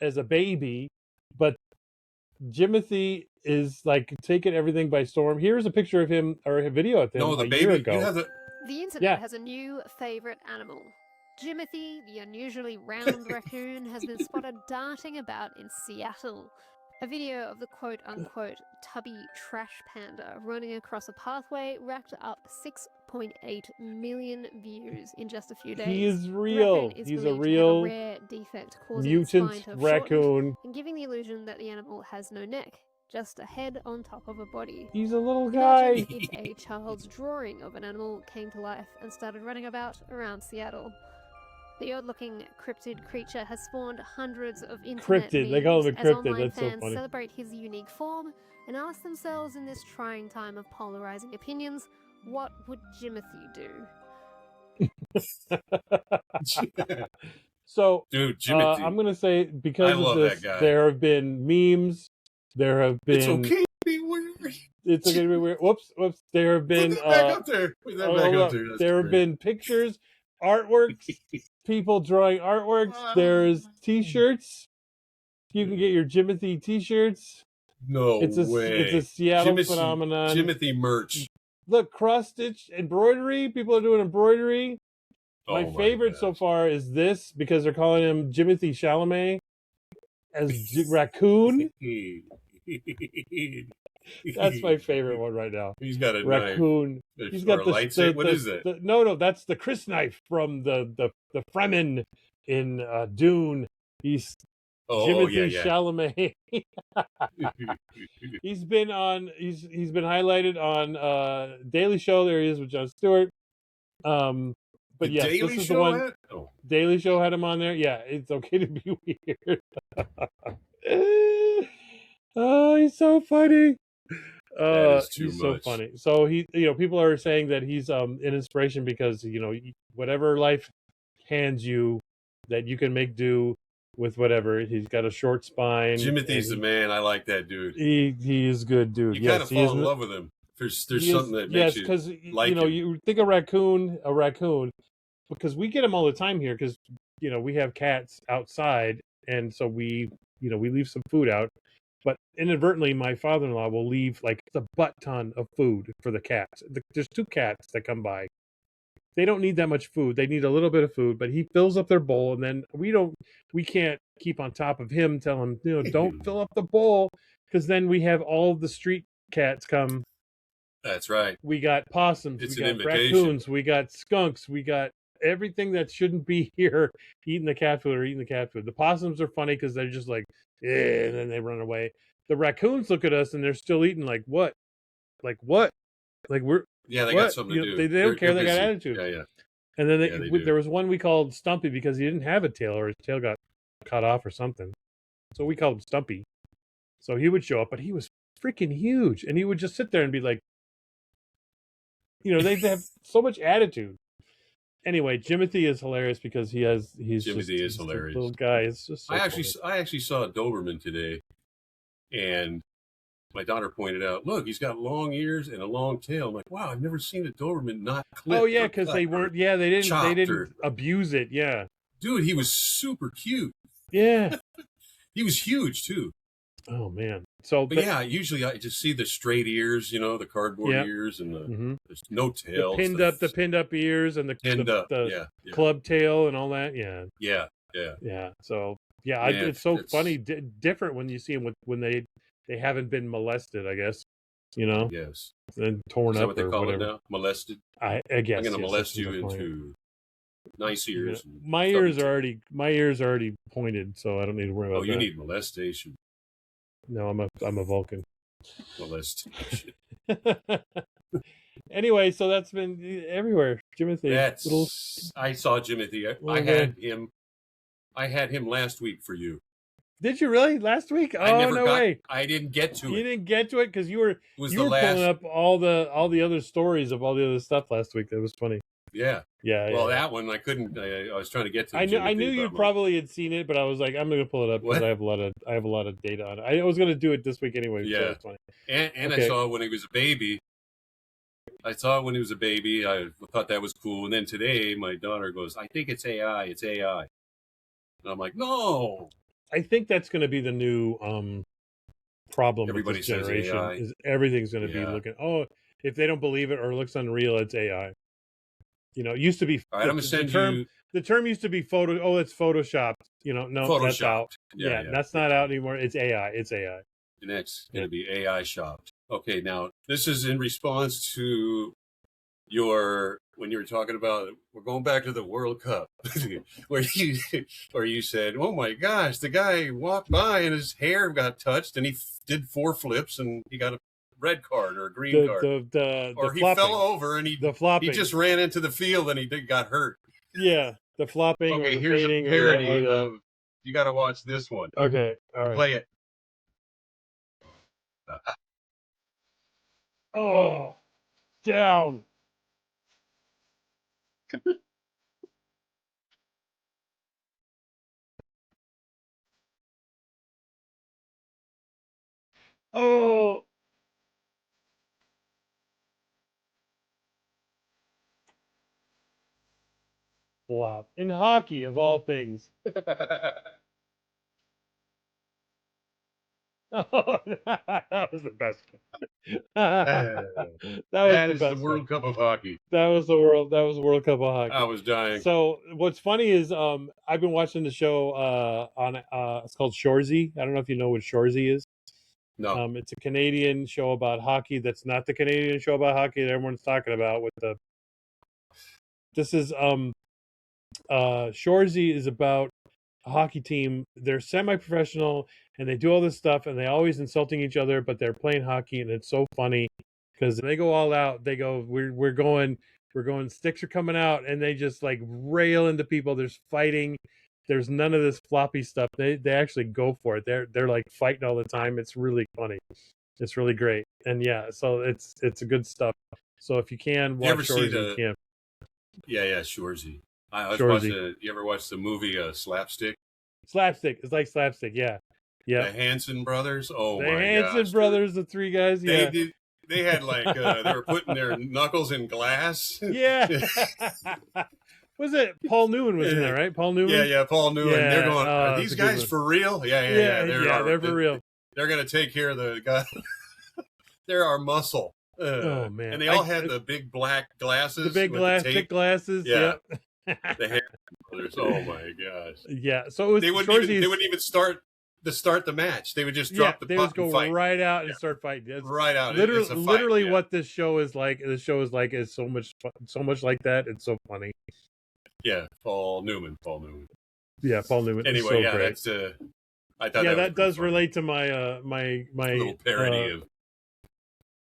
as a baby, but Jimothy is like taking everything by storm. Here's a picture of him, or a video of him No, the a baby. year ago. You have the. The internet Yeah. has a new favourite animal. Jimothy, the unusually round raccoon, has been spotted darting about in Seattle. A video of the quote-unquote tubby trash panda running across a pathway racked up 6.8 million views in just a few days. He is The real. raccoon is He's a believed to have real a rare defect causing its spine mutant to have shortened raccoon. and giving the illusion that the animal has no neck, just a head on top of a body. He's a little guy. Imagine if a child's drawing of an animal came to life and started running about around Seattle. The odd-looking cryptid creature has spawned hundreds of internet Cryptid. They call him a memes as cryptid. online That's so fans funny. celebrate his unique form and ask themselves in this trying time of polarizing opinions, what would Jimothy do? So, Dude, Jimothy. I'm gonna say, because I of love this, that guy. there have been memes. There have been. It's okay to be weird. It's okay to be weird. Whoops. There have been. Put that back up there. Put that back hold up up. there. That's There have great. been pictures, artworks, people drawing artworks. There's T-shirts. You can get your Jimothy T-shirts. No It's a way. it's a Seattle Jimothy- phenomenon. Jimothy merch. Look, cross stitch embroidery. People are doing embroidery. My Oh favorite so gosh. far is this, because they're calling him Jimothy Chalamet as raccoon. That's my favorite one right now. He's got a Raccoon. knife. He's Or got a the lightsaber. What is that? No, that's the Chris knife from the Fremen in Dune. He's Oh, Jimothy yeah. Chalamet. He's been been highlighted on Daily Show. There he is with Jon Stewart. But The yes, Daily this is the Show one. had? Oh. Daily Show had him on there. Yeah, it's okay to be weird. Oh, he's so funny. That is too he's so much. funny. So people are saying that he's an inspiration, because whatever life hands you, that you can make do with whatever. He's got a short spine. Jimothy's the and man. I like that dude. he is good, dude. You Yes, kind of he fall is in n- love with him. There's he something is, that yes, makes you because like him. you think a raccoon, because we get them all the time here, because we have cats outside, and so we leave some food out, but inadvertently my father-in-law will leave like a butt ton of food for the cats. There's 2 cats that come by. They don't need that much food. They need a little bit of food, but he fills up their bowl, and then we can't keep on top of him, tell him, don't fill up the bowl, because then we have all of the street cats come. That's right. We got possums, It's we an got invitation. raccoons, we got skunks, we got everything that shouldn't be here eating the cat food. The possums are funny because they're just like, and then they run away. The raccoons look at us and they're still eating like what? Like we're Yeah, they what? got something to do. They don't care. They got busy. attitude. Yeah. And then Yeah, they do. there was one we called Stumpy because he didn't have a tail, or his tail got cut off or something. So we called him Stumpy. So he would show up, but he was freaking huge, and he would just sit there and be like, they have so much attitude. Anyway, Jimothy is hilarious because he's hilarious. A little guy. It's just so I actually saw a Doberman today, and my daughter pointed out, look, he's got long ears and a long tail. I'm like, wow, I've never seen a Doberman not clipped. Oh yeah, because they weren't. Yeah, they didn't abuse it. Yeah, dude, he was super cute. Yeah, he was huge too. Oh man. So, but yeah, usually I just see the straight ears, the cardboard ears, and there's no tail. The pinned up ears and the club tail and all that. Yeah. Yeah. So it's so funny, different when you see them when they haven't been molested, I guess. Yes. And torn up what they or call whatever. it now? Molested. I guess. I'm going to molest you into nice ears. My ears are already pointed, so I don't need to worry about that. Oh, you need molestation. No, I'm a Vulcan. Molestation. Anyway, so that's been everywhere. Jimothy. I saw Jimothy. I had him last week for you. Did you really last week? Oh, no way! I didn't get to it. You didn't get to it because you were pulling up all the other stories of all the other stuff last week. That was funny. Yeah. Well, that one I couldn't. I was trying to get to. I knew you probably had seen it, but I was like, I'm going to pull it up because I have a lot of data on it. I was going to do it this week anyway. Yeah. So that's funny. And okay. I saw it when he was a baby. I thought that was cool. And then today, my daughter goes, "I think it's AI. It's AI." And I'm like, "No." I think that's going to be the new problem with this generation. Is everything's going to be looking. Oh, if they don't believe it or it looks unreal, it's AI. It used to be. All right, I'm gonna send you. The term used to be photo. Oh, it's photoshopped. No, that's out. Yeah, that's not out anymore. It's AI. It's AI. The next going to be AI shopped. Okay, now this is in response to when you were talking about we're going back to the World Cup, where you said, "Oh my gosh, the guy walked by and his hair got touched and he did 4 flips and he got a red card or a green card, or he flopping. fell over and he just ran into the field and he got hurt." Yeah, the flopping. Okay, here's a parody of. You got to watch this one. Okay, all right. Play it. Oh, down. Oh. Flop. In hockey, of all things. Oh, that was the best. That is the World Cup of hockey. That was the World Cup of hockey. I was dying. So what's funny is I've been watching the show on it's called Scrogeez. I don't know if you know what Scrogeez is. No. It's a Canadian show about hockey. That's not the Canadian show about hockey that everyone's talking about. This is Scrogeez is about a hockey team. They're semi-professional and they do all this stuff and they're always insulting each other, but they're playing hockey and it's so funny because they go all out. They go, we're going, sticks are coming out, and they just like rail into people. There's fighting. There's none of this floppy stuff. They actually go for it. They're like fighting all the time. It's really funny. It's really great. And yeah, so it's a good stuff. So if you can watch Scrogeez, you can. Yeah, Scrogeez. I was watching. You ever watch the movie Slapstick? Slapstick. It's like Slapstick. Yeah. The Hanson brothers. Oh my gosh. The Hanson brothers, the 3 guys. Yeah. They had like they were putting their knuckles in glass. Yeah. Was it Paul Newman was in there, right? Paul Newman. Yeah, Paul Newman. Yeah. They're going. Are these guys for real? Yeah. They're for real. They're gonna take care of the guy. They're our muscle. Oh man! And they all had the big black glasses. The thick glasses. Yeah. The Hanson brothers. Oh my gosh. Yeah. So it was. They wouldn't even start the match. They would just drop the puck. They would go right out and start fighting. It's right out. Literally, what this show is like. This show is like is so much like that. It's so funny. Yeah, Paul Newman. Yeah, Paul Newman. Anyway, so great. That's. I thought that does relate to my my little parody of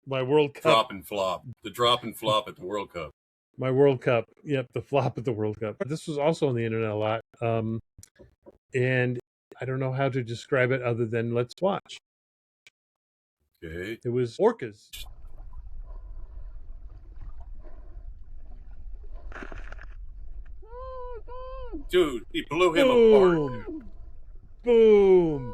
my World Cup drop and flop. The drop and flop at the World Cup. My World Cup. Yep, the flop at the World Cup. This was also on the internet a lot. And I don't know how to describe it other than let's watch. Okay. It was orcas. Dude, he blew him apart. Boom. Boom.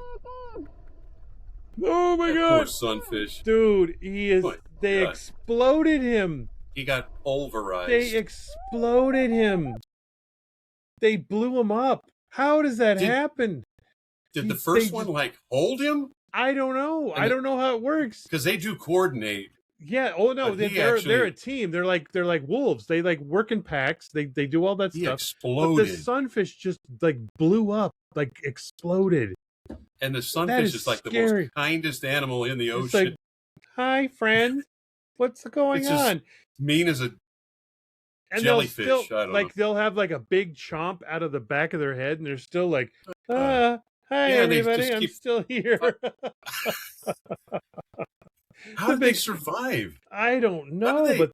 Oh my That god. poor sunfish. Dude, he is. My They God. exploded him. He got pulverized. They exploded him. They blew him up. How does that happen? Did the They first one just- like hold him? I don't know. And I don't know how it works. Because they do coordinate. Yeah. Oh no, But he they're actually- a team. They're like wolves. They like work in packs. They do all that He stuff. But exploded. the sunfish just like blew up, like exploded. And the That sunfish is is like scary. the most kindest animal in the It's ocean. like, hi friend, what's going It's just on? mean as a And jellyfish, they'll I still don't like know. they'll have like a big chomp out of the back of their head, and they're still like, hi yeah, and they everybody, just I'm keep- still here. how the did they big- survive? I don't How do know, they- but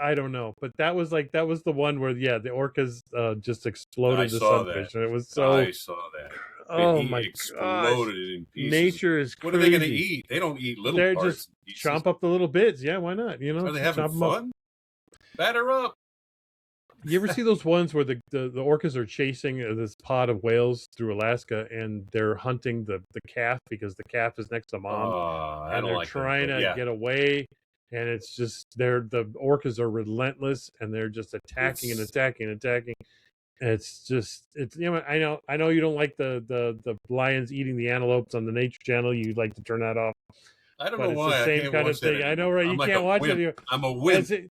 I don't know, but that was the one where the orcas just exploded I the saw sunfish, that. and it was so. I saw that. Oh He my gosh, exploded it in pieces. nature is What crazy. are they going to eat? They don't eat little They're parts. just and pieces. chomp up the little bits. Yeah, why not? You know, Are they just having chomp 'em up. fun? Batter up. You ever see those ones where the orcas are chasing this pod of whales through Alaska, and they're hunting the calf because the calf is next to mom, I and don't they're like that, trying but to yeah. get away, and it's just the orcas are relentless, and they're just attacking and It's- attacking and attacking. And it's I know you don't like the lions eating the antelopes on the Nature Channel. You like to turn that off, I don't but know it's why the I same can't kind of watch that thing. I know, anymore. right? I'm You like can't a watch wimp. it. I'm a wimp.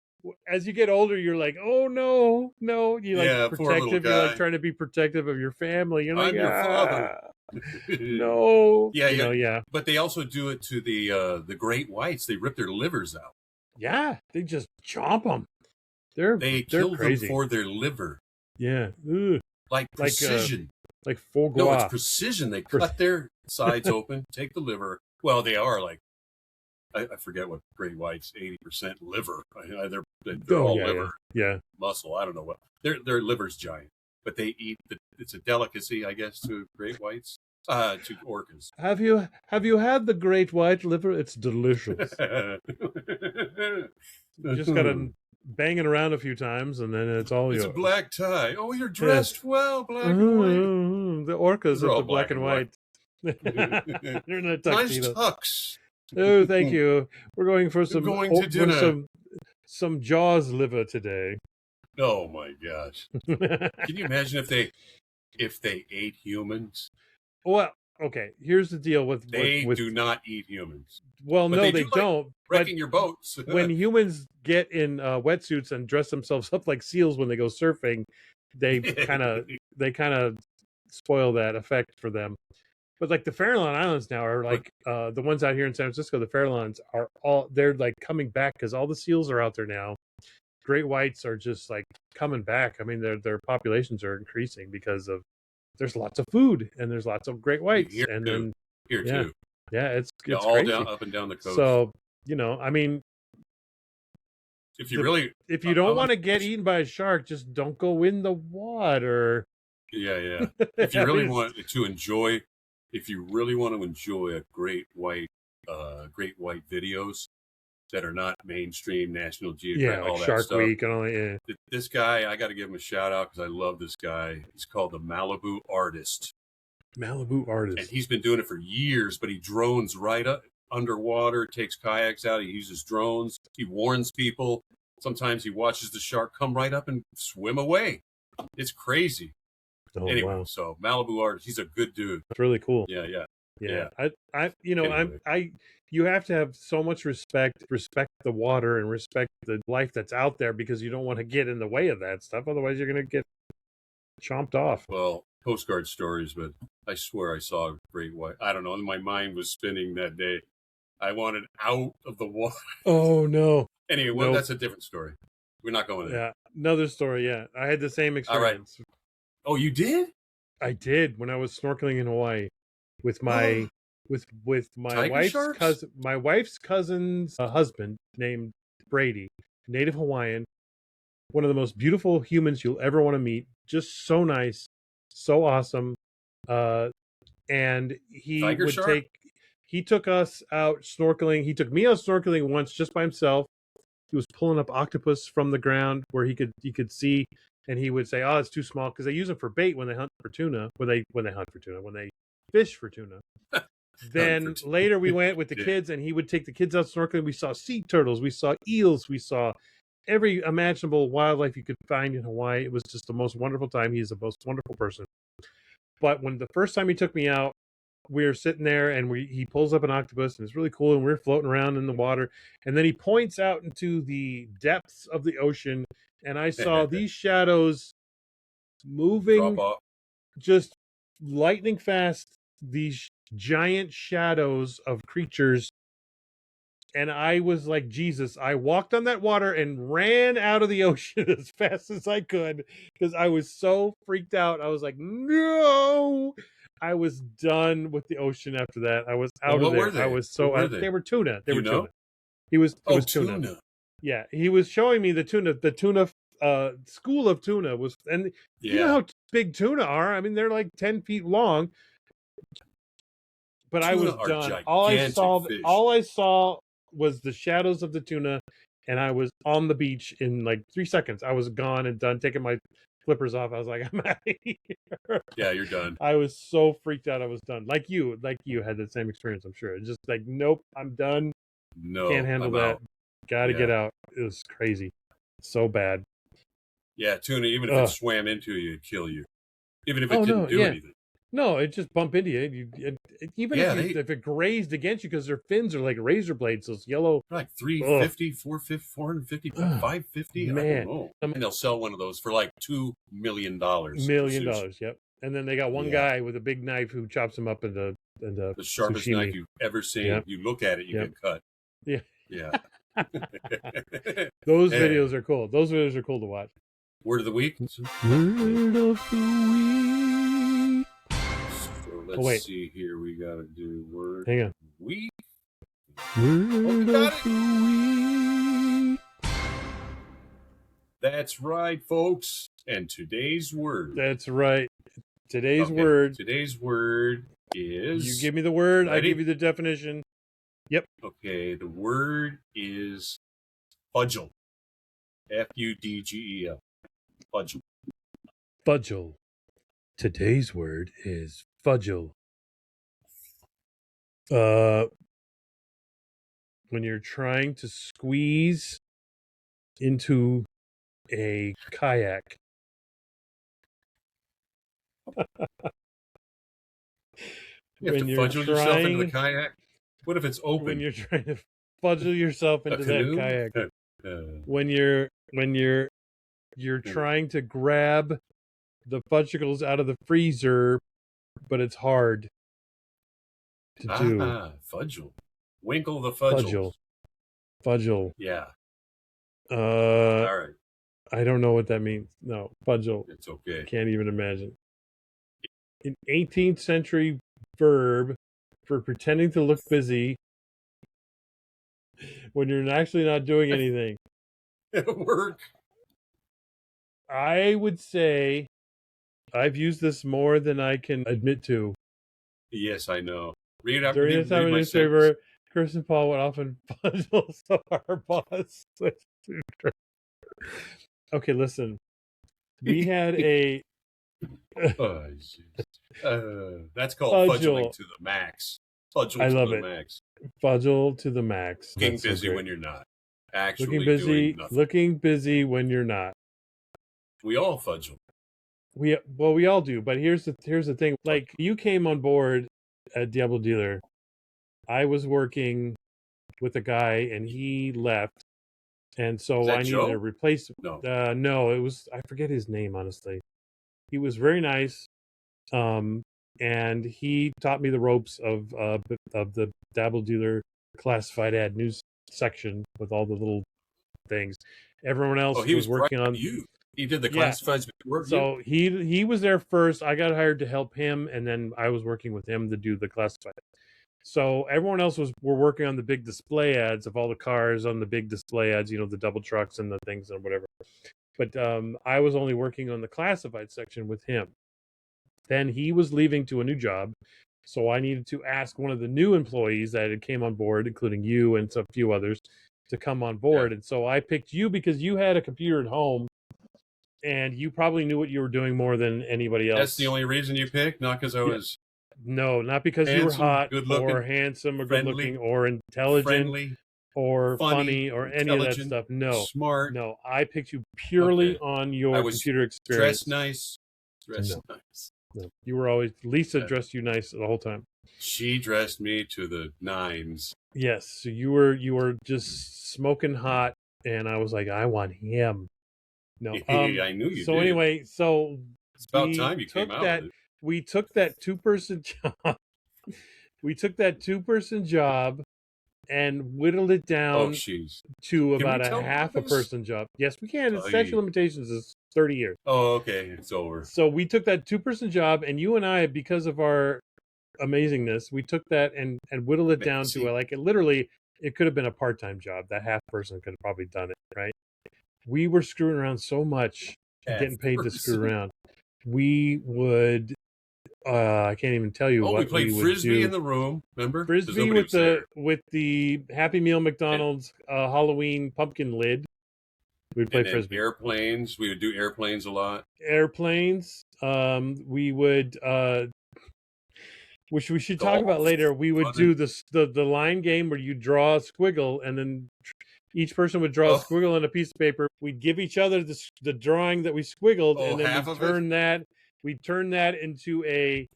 As you get older, you're like, oh no, you like Yeah, poor little protective. You're like guy. trying to be protective of your family. You're like, I'm your father. no, Yeah, yeah. But they also do it to the great whites. They rip their livers out. Yeah, they just chomp them. They They're kill them crazy. for their liver. Yeah, ugh. Like Like, precision. Like foie No, gras. it's precision. They cut their sides open, take the liver. Well, they are like, I forget what great whites, 80% liver. They're all liver, Yeah. muscle. I don't know what. Their liver's giant, but they eat. It's a delicacy, I guess, to great whites, to orcas. Have you had the great white liver? It's delicious. You just gotta bang it around a few times, and then it's all It's yours. a black tie. Oh, you're dressed well, black and white. The orcas They're are all the black and white. They're in a Nice tuxedo. tux. Oh, thank you. We're going for some going to for dinner. some Jaws liver today. Oh my gosh! Can you imagine if they ate humans? Well, okay. Here's the deal with They with do not eat humans. well, but no, they they do like don't. But Wrecking your boats. when humans get in wetsuits and dress themselves up like seals when they go surfing, they kind of spoil that effect for them. But like the Farallon Islands now are like the ones out here in San Francisco. The Farallones are they're like coming back because all the seals are out there now. Great whites are just like coming back. I mean, their populations are increasing because of there's lots of food and there's lots of great whites, Here and too. then Here yeah. too. yeah, it's All crazy. down up and down the coast. So I mean, if you really, if you don't I want to like- get eaten by a shark, just don't go in the water. yeah. If you I really mean, want to enjoy, a great white videos that are not mainstream National Geographic, yeah, all like that Shark stuff. Week and all that. Yeah. This guy, I got to give him a shout out because I love this guy. He's called the Malibu Artist, Malibu and artist. he's been doing it for years. But he drones right up underwater, takes kayaks out. He uses drones. He warns people. Sometimes he watches the shark come right up and swim away. It's crazy. Oh, Anyway, wow. so Malibu Artist, he's a good dude. It's really cool. Yeah. Yeah. I Anyway. you have to have so much respect the water and respect the life that's out there, because you don't want to get in the way of that stuff. Otherwise you're going to get chomped off. Well, postcard stories, but I swear I saw a great white. I don't know. My mind was spinning that day. I wanted out of the water. Oh no. Anyway, well, Nope. that's a different story. We're not going there. Yeah. Another story. Yeah. I had the same All right. experience. Oh, you did? I did when I was snorkeling in Hawaii with my with my Tiger wife's sharks? cousin, my wife's cousin's husband named Brady, native Hawaiian. one of the most beautiful humans you'll ever want to meet. Just so nice, so awesome. And he took us out snorkeling. He took me out snorkeling once just by himself. He was pulling up octopus from the ground where he could see, and he would say, "Oh, it's too small," because they use them for bait when they hunt for tuna. When they fish for tuna. Then later we went with the kids, and he would take the kids out snorkeling. We saw sea turtles, we saw eels, we saw every imaginable wildlife you could find in Hawaii. It was just the most wonderful time. He's the most wonderful person. But when the first time he took me out, we were sitting there, and he pulls up an octopus, and it's really cool, and we're floating around in the water, and then he points out into the depths of the ocean, and I saw these shadows moving just lightning fast, these giant shadows of creatures, and I was like Jesus. I walked on that water and ran out of the ocean as fast as I could because I was so freaked out. I was like, no. I was done with the ocean after that. I was out of there. I was so out. They were tuna. They were tuna. It was tuna. Yeah, he was showing me the tuna. The tuna school of tuna was, and you know how big tuna are. I mean, they're like 10 feet long. But tuna, I was done. All I saw was the shadows of the tuna, and I was on the beach in like 3 seconds. I was gone and done, taking my flippers off. I was like, I'm out of here. Yeah, you're done. I was so freaked out. I was done. Like you had the same experience, I'm sure. It's just like, nope, I'm done. No, can't handle that. Gotta get out. It was crazy. So bad. Yeah, tuna, even if it swam into you, it'd kill you. Even if it didn't do anything. No, it just bump into you. If it grazed against you, because their fins are like razor blades, those yellow. Like 350, 450, 450, 550. Man. I don't know. And they'll sell one of those for like $2 million. Yep. And then they got one guy with a big knife who chops them up into the sharpest sushimi. knife you've ever seen. Yep. You look at it, you get cut. Yeah. Yeah. Those videos are cool. Those videos are cool to watch. Word of the week. Word of the week. So let's see here. We got to do word Hang on. of the week. Word of the week. That's right, folks. And today's word. That's right. Today's word. Today's word is... You give me the word, Ready? I give you the definition. Yep. Okay, the word is fudgel. Fudgel. Fudgel. Fudgel. Today's word is fudgel. When you're trying to squeeze into a kayak. You have to fudgel yourself into the kayak? What if it's open? When you're trying to fudgel yourself into that kayak. When you're trying to grab the fudgicles out of the freezer, but it's hard to do. Fudgel. Winkle the fudgel. Fudgel. Yeah. All right. I don't know what that means. No, fudgel. It's okay. Can't even imagine. An 18th century verb for pretending to look busy when you're actually not doing anything. It'll work. I would say I've used this more than I can admit to. Yes, I know. Read after During the time of newspaper, Chris and Paul would often fudgel so our boss. Okay, listen. We had a... that's called fudgling to the max. Fudgel I to love the it. max. Fudgel to the max. Looking busy when you're not. Actually looking busy, doing nothing. Looking busy when you're not. We all fudgel. We all do, but here's the thing. Like, you came on board at Diablo Dealer. I was working with a guy and he left. And so I needed a replacement. No, it was, I forget his name, honestly. He was very nice. And he taught me the ropes of the Dabble Dealer classified ad news section with all the little things. Everyone else was working on you. He did the classifieds work. So he was there first. I got hired to help him, and then I was working with him to do the classified. So everyone else were working on the big display ads of all the cars on the big display ads, the double trucks and the things and whatever. but I was only working on the classified section with him. Then he was leaving to a new job, so I needed to ask one of the new employees that had came on board, including you and a few others, to come on board. And so I picked you because you had a computer at home, and you probably knew what you were doing more than anybody else. That's the only reason you picked, not because I was no, not because you were handsome, hot good-looking, or handsome or friendly, good-looking or intelligent friendly, or funny or any of that intelligent, stuff. No, smart. no, I picked you purely on your I was computer experience. Dressed nice. Nice. No. You were always Lisa dressed you nice the whole time. She dressed me to the nines. Yes, so you were just smoking hot, and I was like, I want him. No, I knew you. So did. anyway, so it's about time you came out with it. We took that 2-person job. We took that 2-person job and whittled it down to about a half a person job. Yes, we can. The statute of limitations is 30 years. Oh, okay. It's over. So we took that 2-person job, and you and I, because of our amazingness, we took that and whittled it down to like literally it could have been a part-time job. That half person could have probably done it, right? We were screwing around so much and getting paid to screw around. We would I can't even tell you what we played frisbee in the room. Remember frisbee with the Happy Meal McDonald's Halloween pumpkin lid. We'd play frisbee. Airplanes. We would do airplanes a lot. Airplanes. We would. Which we should talk about later. We would do the line game where you draw a squiggle and then each person would draw a squiggle on a piece of paper. We'd give each other the drawing that we squiggled, and then we'd turn that into a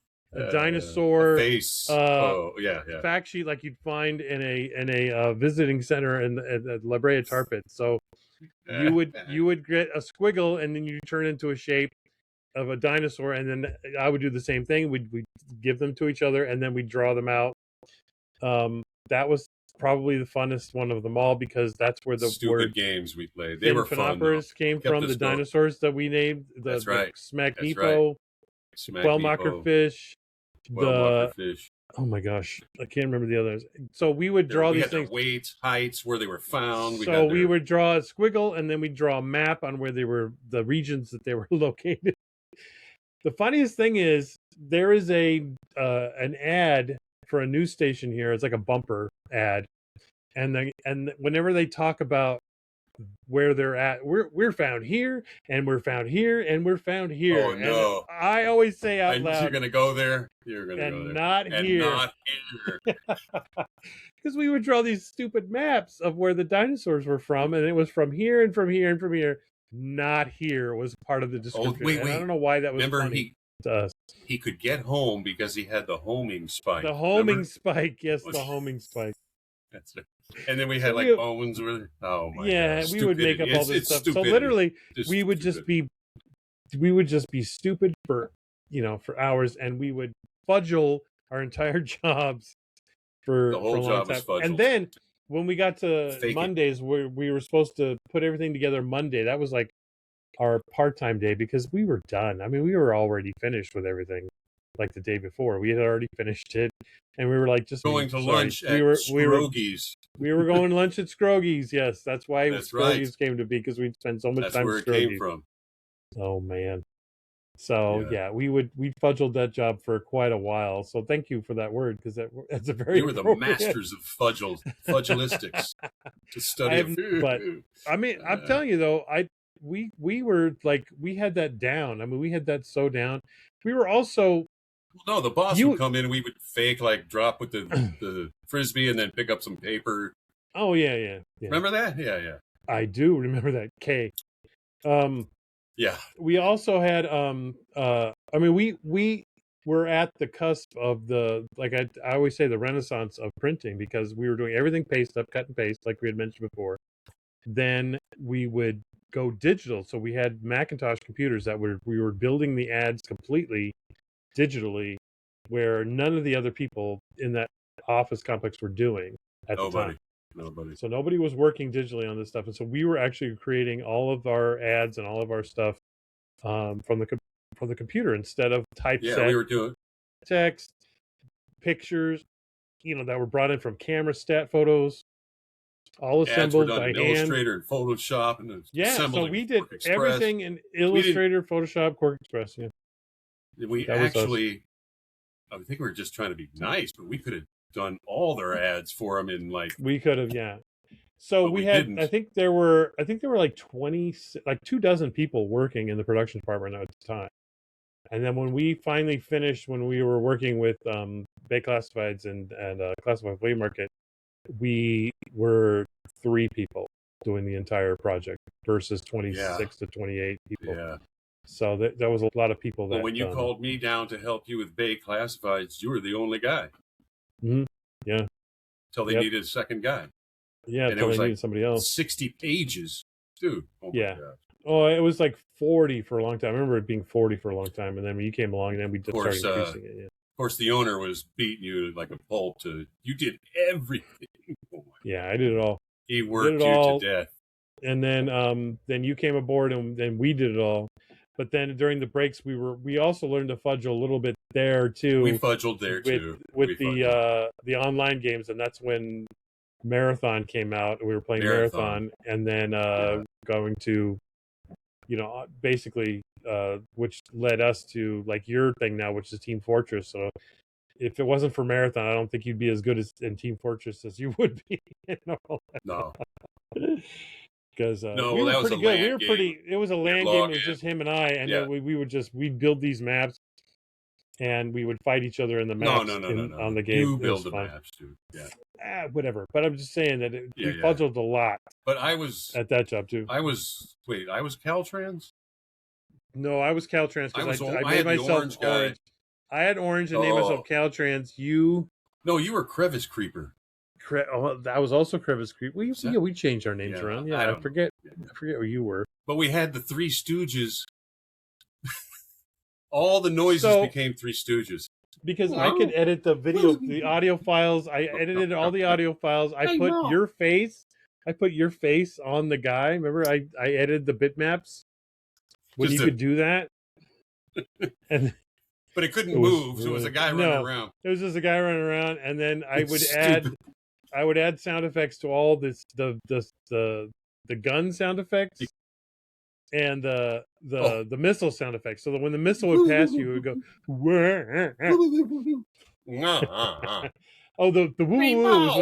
dinosaur face. Fact sheet like you'd find in a visiting center in the La Brea Tar Pit. So you would get a squiggle and then you turn into a shape of a dinosaur, and then I would do the same thing. We'd give them to each other and then we'd draw them out. That was probably the funnest one of them all because that's where the stupid games we played. They were fun. Came from the dinosaurs that we named. That's right. The Smack-Nepo, Quellmacher fish, oh my gosh, I can't remember the others. So we would draw these things. Weights, heights, where they were found. We would draw a squiggle and then we'd draw a map on where they were, the regions that they were located. The funniest thing is there is an ad for a news station here. It's like a bumper ad, and whenever they talk about where they're at, we're found here, and we're found here, and we're found here. Oh no! And I always say out loud, "You're gonna go there. You're gonna go there, not here, not here." Because we would draw these stupid maps of where the dinosaurs were from, and it was from here and from here and from here. Not here was part of the description. Wait. I don't know why that was. Remember, funny to us. He could get home because he had the homing spike. The homing spike, yes, the homing spike. That's it. And then we had bones. Oh my! Yeah, God. We would make up all this stuff. So literally, we would just be stupid for hours, and we would fudgel our entire jobs for the whole a long job time. was fudgel. And then when we got to Mondays, we were supposed to put everything together Monday. That was like our part-time day because we were done. I mean, we were already finished with everything. Like the day before, we had already finished it, and we were like just going to lunch at Scrogeez. We were going to lunch at Scrogeez. Yes, that's why Scrogeez came to be because we'd spend so much time. That's where it came from. Oh man. So we fudgeled that job for quite a while. So thank you for that word because that's a very. You were the masters of fudgelistics to study. But I mean, I'm telling you though, we were like we had that down. I mean, we had that so down. We were also. No, the boss would come in and we would fake drop with the frisbee and then pick up some paper. Oh yeah. Remember that? Yeah. I do remember that. Yeah. We also had I mean we were at the cusp of the I always say the renaissance of printing because we were doing everything paste up, cut and paste like we had mentioned before. Then we would go digital. So we had Macintosh computers that we were building the ads completely digitally where none of the other people in that office complex were doing at the time. Nobody. So nobody was working digitally on this stuff. And so we were actually creating all of our ads and all of our stuff from the computer instead of typeset. Yeah, we were doing text, pictures, that were brought in from camera stat photos. all Ads were assembled done by in hand. Illustrator and Photoshop and Yeah, so assembled we in did Quark Express. everything in Illustrator, Photoshop, Quark Express. Yeah, We that was us. actually, I think we were just trying to be nice, but we could have done all their ads for them in like. We could have, yeah. So But we we had, didn't. I think there were like 20, like 24 people working in the production department at the time. And then when we finally finished, when we were working with Bay Classifieds and Classified Flea Market, we were 3 people doing the entire project versus 26 to 28 people. Yeah. So that was a lot of people. Well, when you called me down to help you with Bay Classifieds, you were the only guy. Mm-hmm. Yeah. Till they needed a second guy. Yeah, and until they needed needed somebody else. 60 pages. Dude. Oh my God. Oh, it was like 40 for a long time. I remember it being 40 for a long time. And then when you came along, and then we just started increasing it. Yeah. Of course, the owner was beating you like a pulp you did everything. Oh yeah, I did it all. He worked you to death. And then you came aboard and then we did it all. But then during the breaks, we also learned to fudge a little bit there too. We fudged there too. With the online games. And that's when Marathon came out, and we were playing Marathon, and then going to, basically, which led us to like your thing now, which is Team Fortress. So if it wasn't for Marathon, I don't think you'd be as good in Team Fortress as you would be. No. Because no, we were pretty good. We were game. pretty. It was a land game. It was just him and I, and then we'd build these maps. And we would fight each other in the maps on the game. You build the maps, dude. Yeah. Whatever. But I'm just saying that we fudged a lot. But I was at that job too. I was Caltrans? No, I was Caltrans because I made myself orange guy. I had orange and named myself Caltrans. No, you were Crevice Creeper. That was also Crevice Creeper. We changed our names around. Yeah, I forget where you were. But we had the Three Stooges. All the noises became Three Stooges. Because I could edit the video, the audio files. I edited all the audio files. I put your face on the guy. Remember, I edited the bitmaps when you could do that. But it couldn't move, so it was a guy running around. It was just a guy running around, and then I would add sound effects to all the gun sound effects. And the missile sound effects, so that when the missile would pass you, it would go. Oh, the woo woo was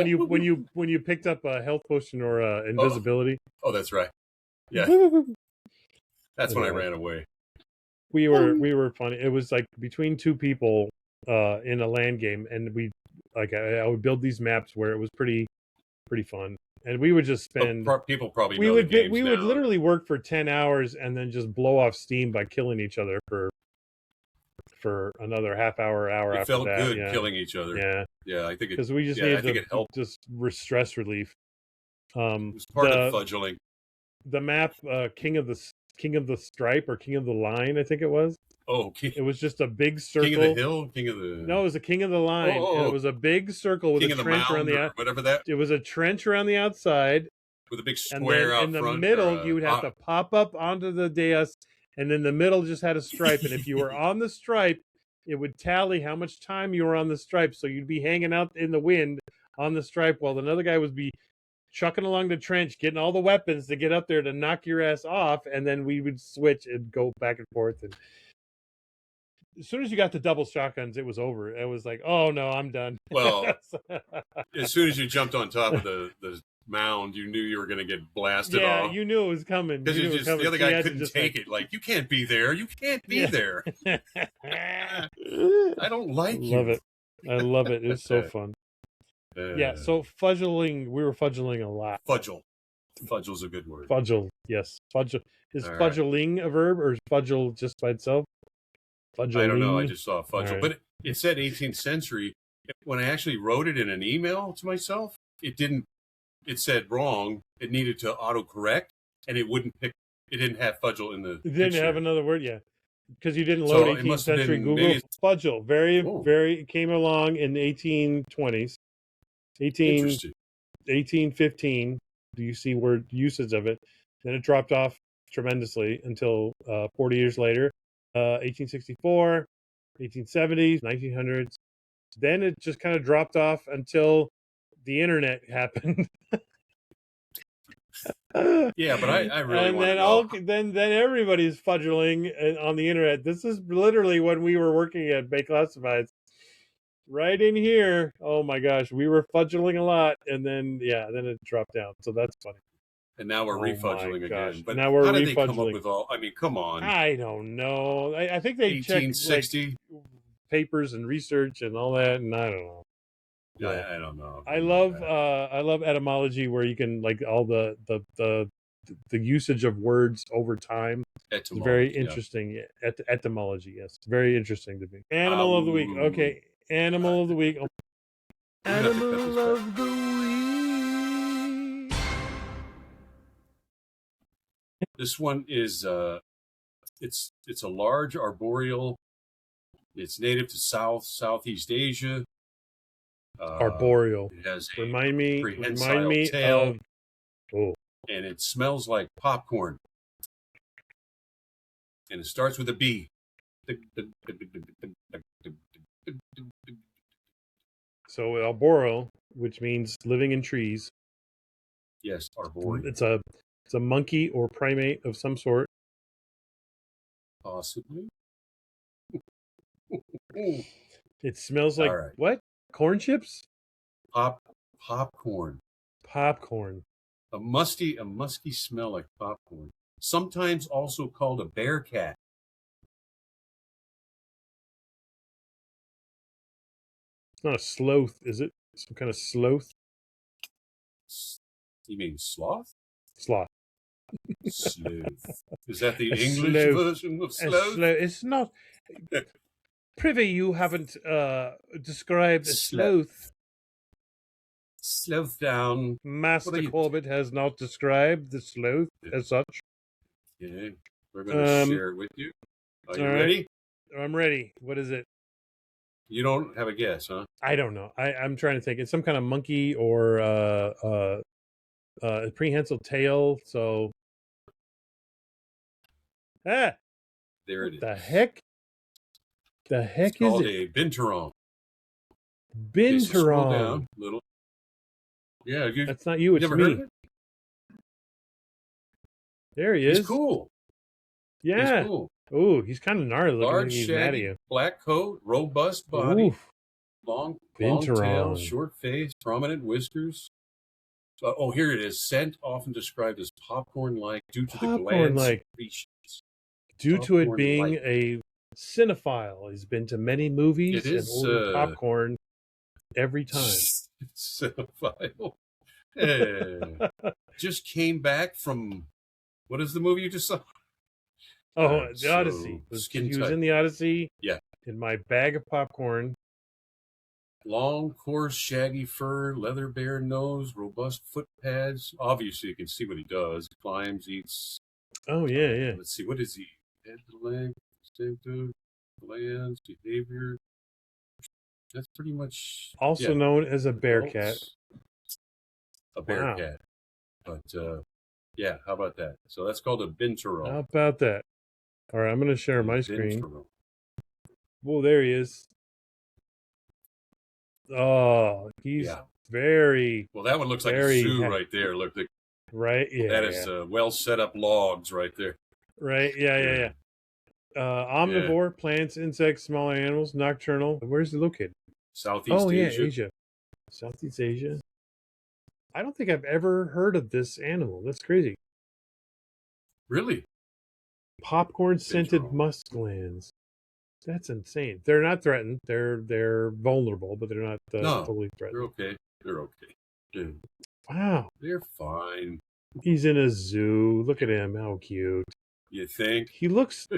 when you picked up a health potion or invisibility. Oh, that's right. Yeah, that's when I ran away. We were funny. It was like between 2 people in a land game, and I would build these maps where it was pretty fun. And we would just spend. People probably know the games we would literally work for 10 hours and then just blow off steam by killing each other for another half hour it after felt that. good killing each other. Yeah, I think because we just needed it helped. just stress relief. It was part of fudgling. The map, King of the Stripe or King of the Line, I think it was. Oh, it was just a big circle. King of the Hill, King of the. No, it was a King of the Line. And it was a big circle with King a trench around the outside. Whatever that. It was a trench around the outside. With a big square out in the front. middle, you would have to pop up onto the dais, and then the middle just had a stripe. And if you were on the stripe, it would tally how much time you were on the stripe. So you'd be hanging out in the wind on the stripe while another guy would be chucking along the trench, getting all the weapons to get up there to knock your ass off, and then we would switch and go back and forth. And as soon as you got the double shotguns, it was over. It was like, oh no, I'm done. Well, as soon as you jumped on top of the mound, you knew you were going to get blasted off. Yeah, you knew it was coming. Because the other guy couldn't take it. Like, you can't be there. You can't be there. I don't like you. Love it. I love it. It's so fun. So fudgling, we were fudgling a lot. Fudgel's a good word. Fudgel, yes. Fudgel. Is fudgling a verb or is fudgel just by itself? Fudgling? I don't know. I just saw fudgel. Right. But it said 18th century. When I actually wrote it in an email to myself, it didn't. It said wrong. It needed to autocorrect, and it wouldn't pick. It didn't have fudgel in the. It didn't have another word, because you didn't load 18th century Google. Fudgel, very came along in the 1820s, 1815. Do you see word usage of it? Then it dropped off tremendously until 40 years later, 1864, 1870s, 1900s. Then it just kind of dropped off until the internet happened. Yeah, but I really and want to then know. then everybody's fudgling on the internet. This is literally when we were working at Bay Classifieds. Right in here. Oh my gosh, we were fudgling a lot, and then then it dropped down. So that's funny. And now we're Oh my refudgling gosh. again. But Now we're how did they come up refudgling. with all? I mean, come on. I don't know. I think they check like 1860. papers and research and all that, and I don't know. Yeah. I don't know. I love etymology where you can like all the usage of words over time. It's very interesting. Etymology, yes, very interesting to me. Animal of the week. Okay, animal of the week. Animal of the week. This one is it's a large arboreal. It's native to Southeast Asia. Arboreal. It has a Remind me tail, of. Oh. and it smells like popcorn. And it starts with a B. So arboreal, which means living in trees. Yes, arboreal. It's a monkey or primate of some sort. Possibly. It smells like what? Corn chips? Popcorn. Popcorn. A musky smell like popcorn. Sometimes also called a bear cat. It's not a sloth, is it? Some kind of sloth? You mean sloth? Sloth. Sloth. Is that the A English sloth. version of sloth? It's not. Privy, you haven't described a sloth. Sloth down. Master Corbett has not described the sloth as such. Okay, we're going to share it with you. Are you ready? I'm ready. What is it? You don't have a guess, huh? I don't know. I'm trying to think. It's some kind of monkey or a prehensile tail. So, there it is. The heck? The heck it's called is it? A binturong. Binturong. Okay, so scroll down a little. Yeah, that's not you. It's never me. heard of it? There he is. He's cool. Yeah. He's cool. Ooh, he's kind of gnarly looking. Large, He's mad at shaggy, you. black coat, robust body, Oof. long Binturong. tail, short face, prominent whiskers. Here it is. Scent often described as popcorn-like due to the gland secretions. Due to it being a cinephile, he's been to many movies and ordered popcorn every time. Cinephile. Just came back from, what is the movie you just saw? Oh, the Odyssey. He was in the Odyssey. Yeah. In my bag of popcorn. Long, coarse, shaggy fur, leather bare nose, robust foot pads. Obviously, you can see what he does. He climbs, eats. Oh, yeah. Let's see. What is he? Head to leg, instinctive, glands, behavior. That's pretty much. Also known as a bear cat. A bear cat. But, how about that? So that's called a binturong. How about that? All right, I'm going to share my screen. Whoa, there he is. Oh, he's very... Well, that one looks like a zoo right there. Look, right? Yeah. That is well set up logs right there. Right? Yeah. Omnivore, plants, insects, smaller animals, nocturnal. Where's he located? Southeast Asia. Asia. Southeast Asia. I don't think I've ever heard of this animal. That's crazy. Really? Popcorn scented musk glands. That's insane. They're not threatened. They're vulnerable, but they're not totally threatened. They're okay. Dude. Wow. They're fine. He's in a zoo. Look at him. How cute. You think? He looks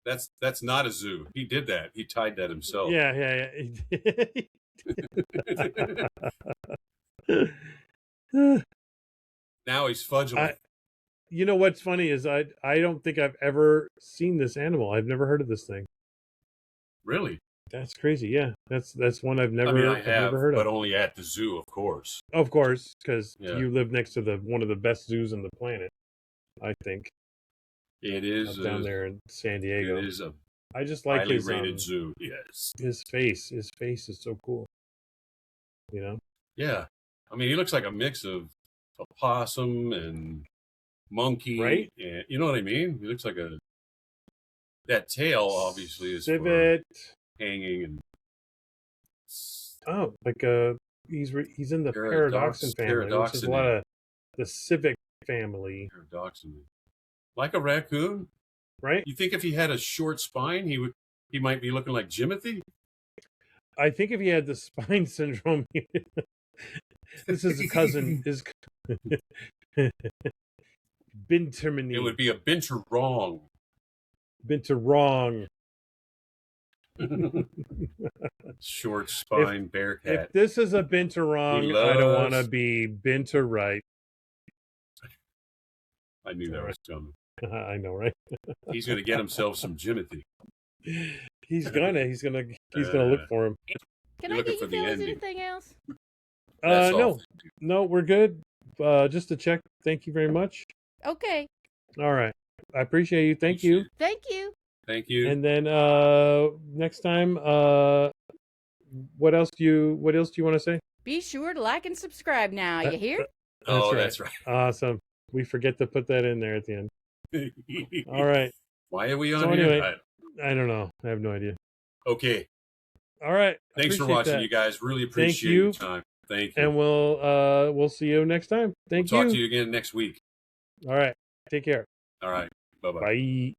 that's not a zoo. He did that. He tied that himself. Yeah. Now he's fudgling. You know what's funny is I don't think I've ever seen this animal. I've never heard of this thing. Really? That's crazy. Yeah, that's one I've never never heard of. But only at the zoo, of course. Of course, because you live next to one of the best zoos on the planet. I think it is down there in San Diego. It is a I just like highly his rated zoo. Yes, his face. His face is so cool. You know. Yeah. I mean, he looks like a mix of a possum and monkey, Right? And you know what I mean? He looks like that tail obviously is for civet. hanging and Oh, like he's in the Paradox- paradoxin family, which is a lot paradoxiny. of the civic family, paradoxically. Like a raccoon. right? You think if he had a short spine, he might be looking like Jimothy? I think if he had the spine syndrome, this is a cousin. His Bintermany. It would be a binter wrong. Binter wrong. Short spine bear cat. If this is a Binter wrong, He I don't want to loves- be Binter right. I knew that was coming. I know, right? He's going to get himself some Jimothy. He's gonna look for him. Can You're I looking get for you the fellas ending. anything else? That's all. No, no, we're good. Just to check. Thank you very much. Okay. All right, I appreciate you. Thank you. Thank you. Thank you. And then next time, what else do you want to say? Be sure to like and subscribe now. You hear? That's right. Awesome. We forget to put that in there at the end. All right. Why are we on So here? anyway, I don't know. I have no idea. Okay. All right. Thanks for Appreciate watching, that. you guys. Really appreciate you. your time. Thank you. And we'll see you next time. Thank We'll you. talk to you again next week. All right. Take care. All right. Bye-bye. Bye.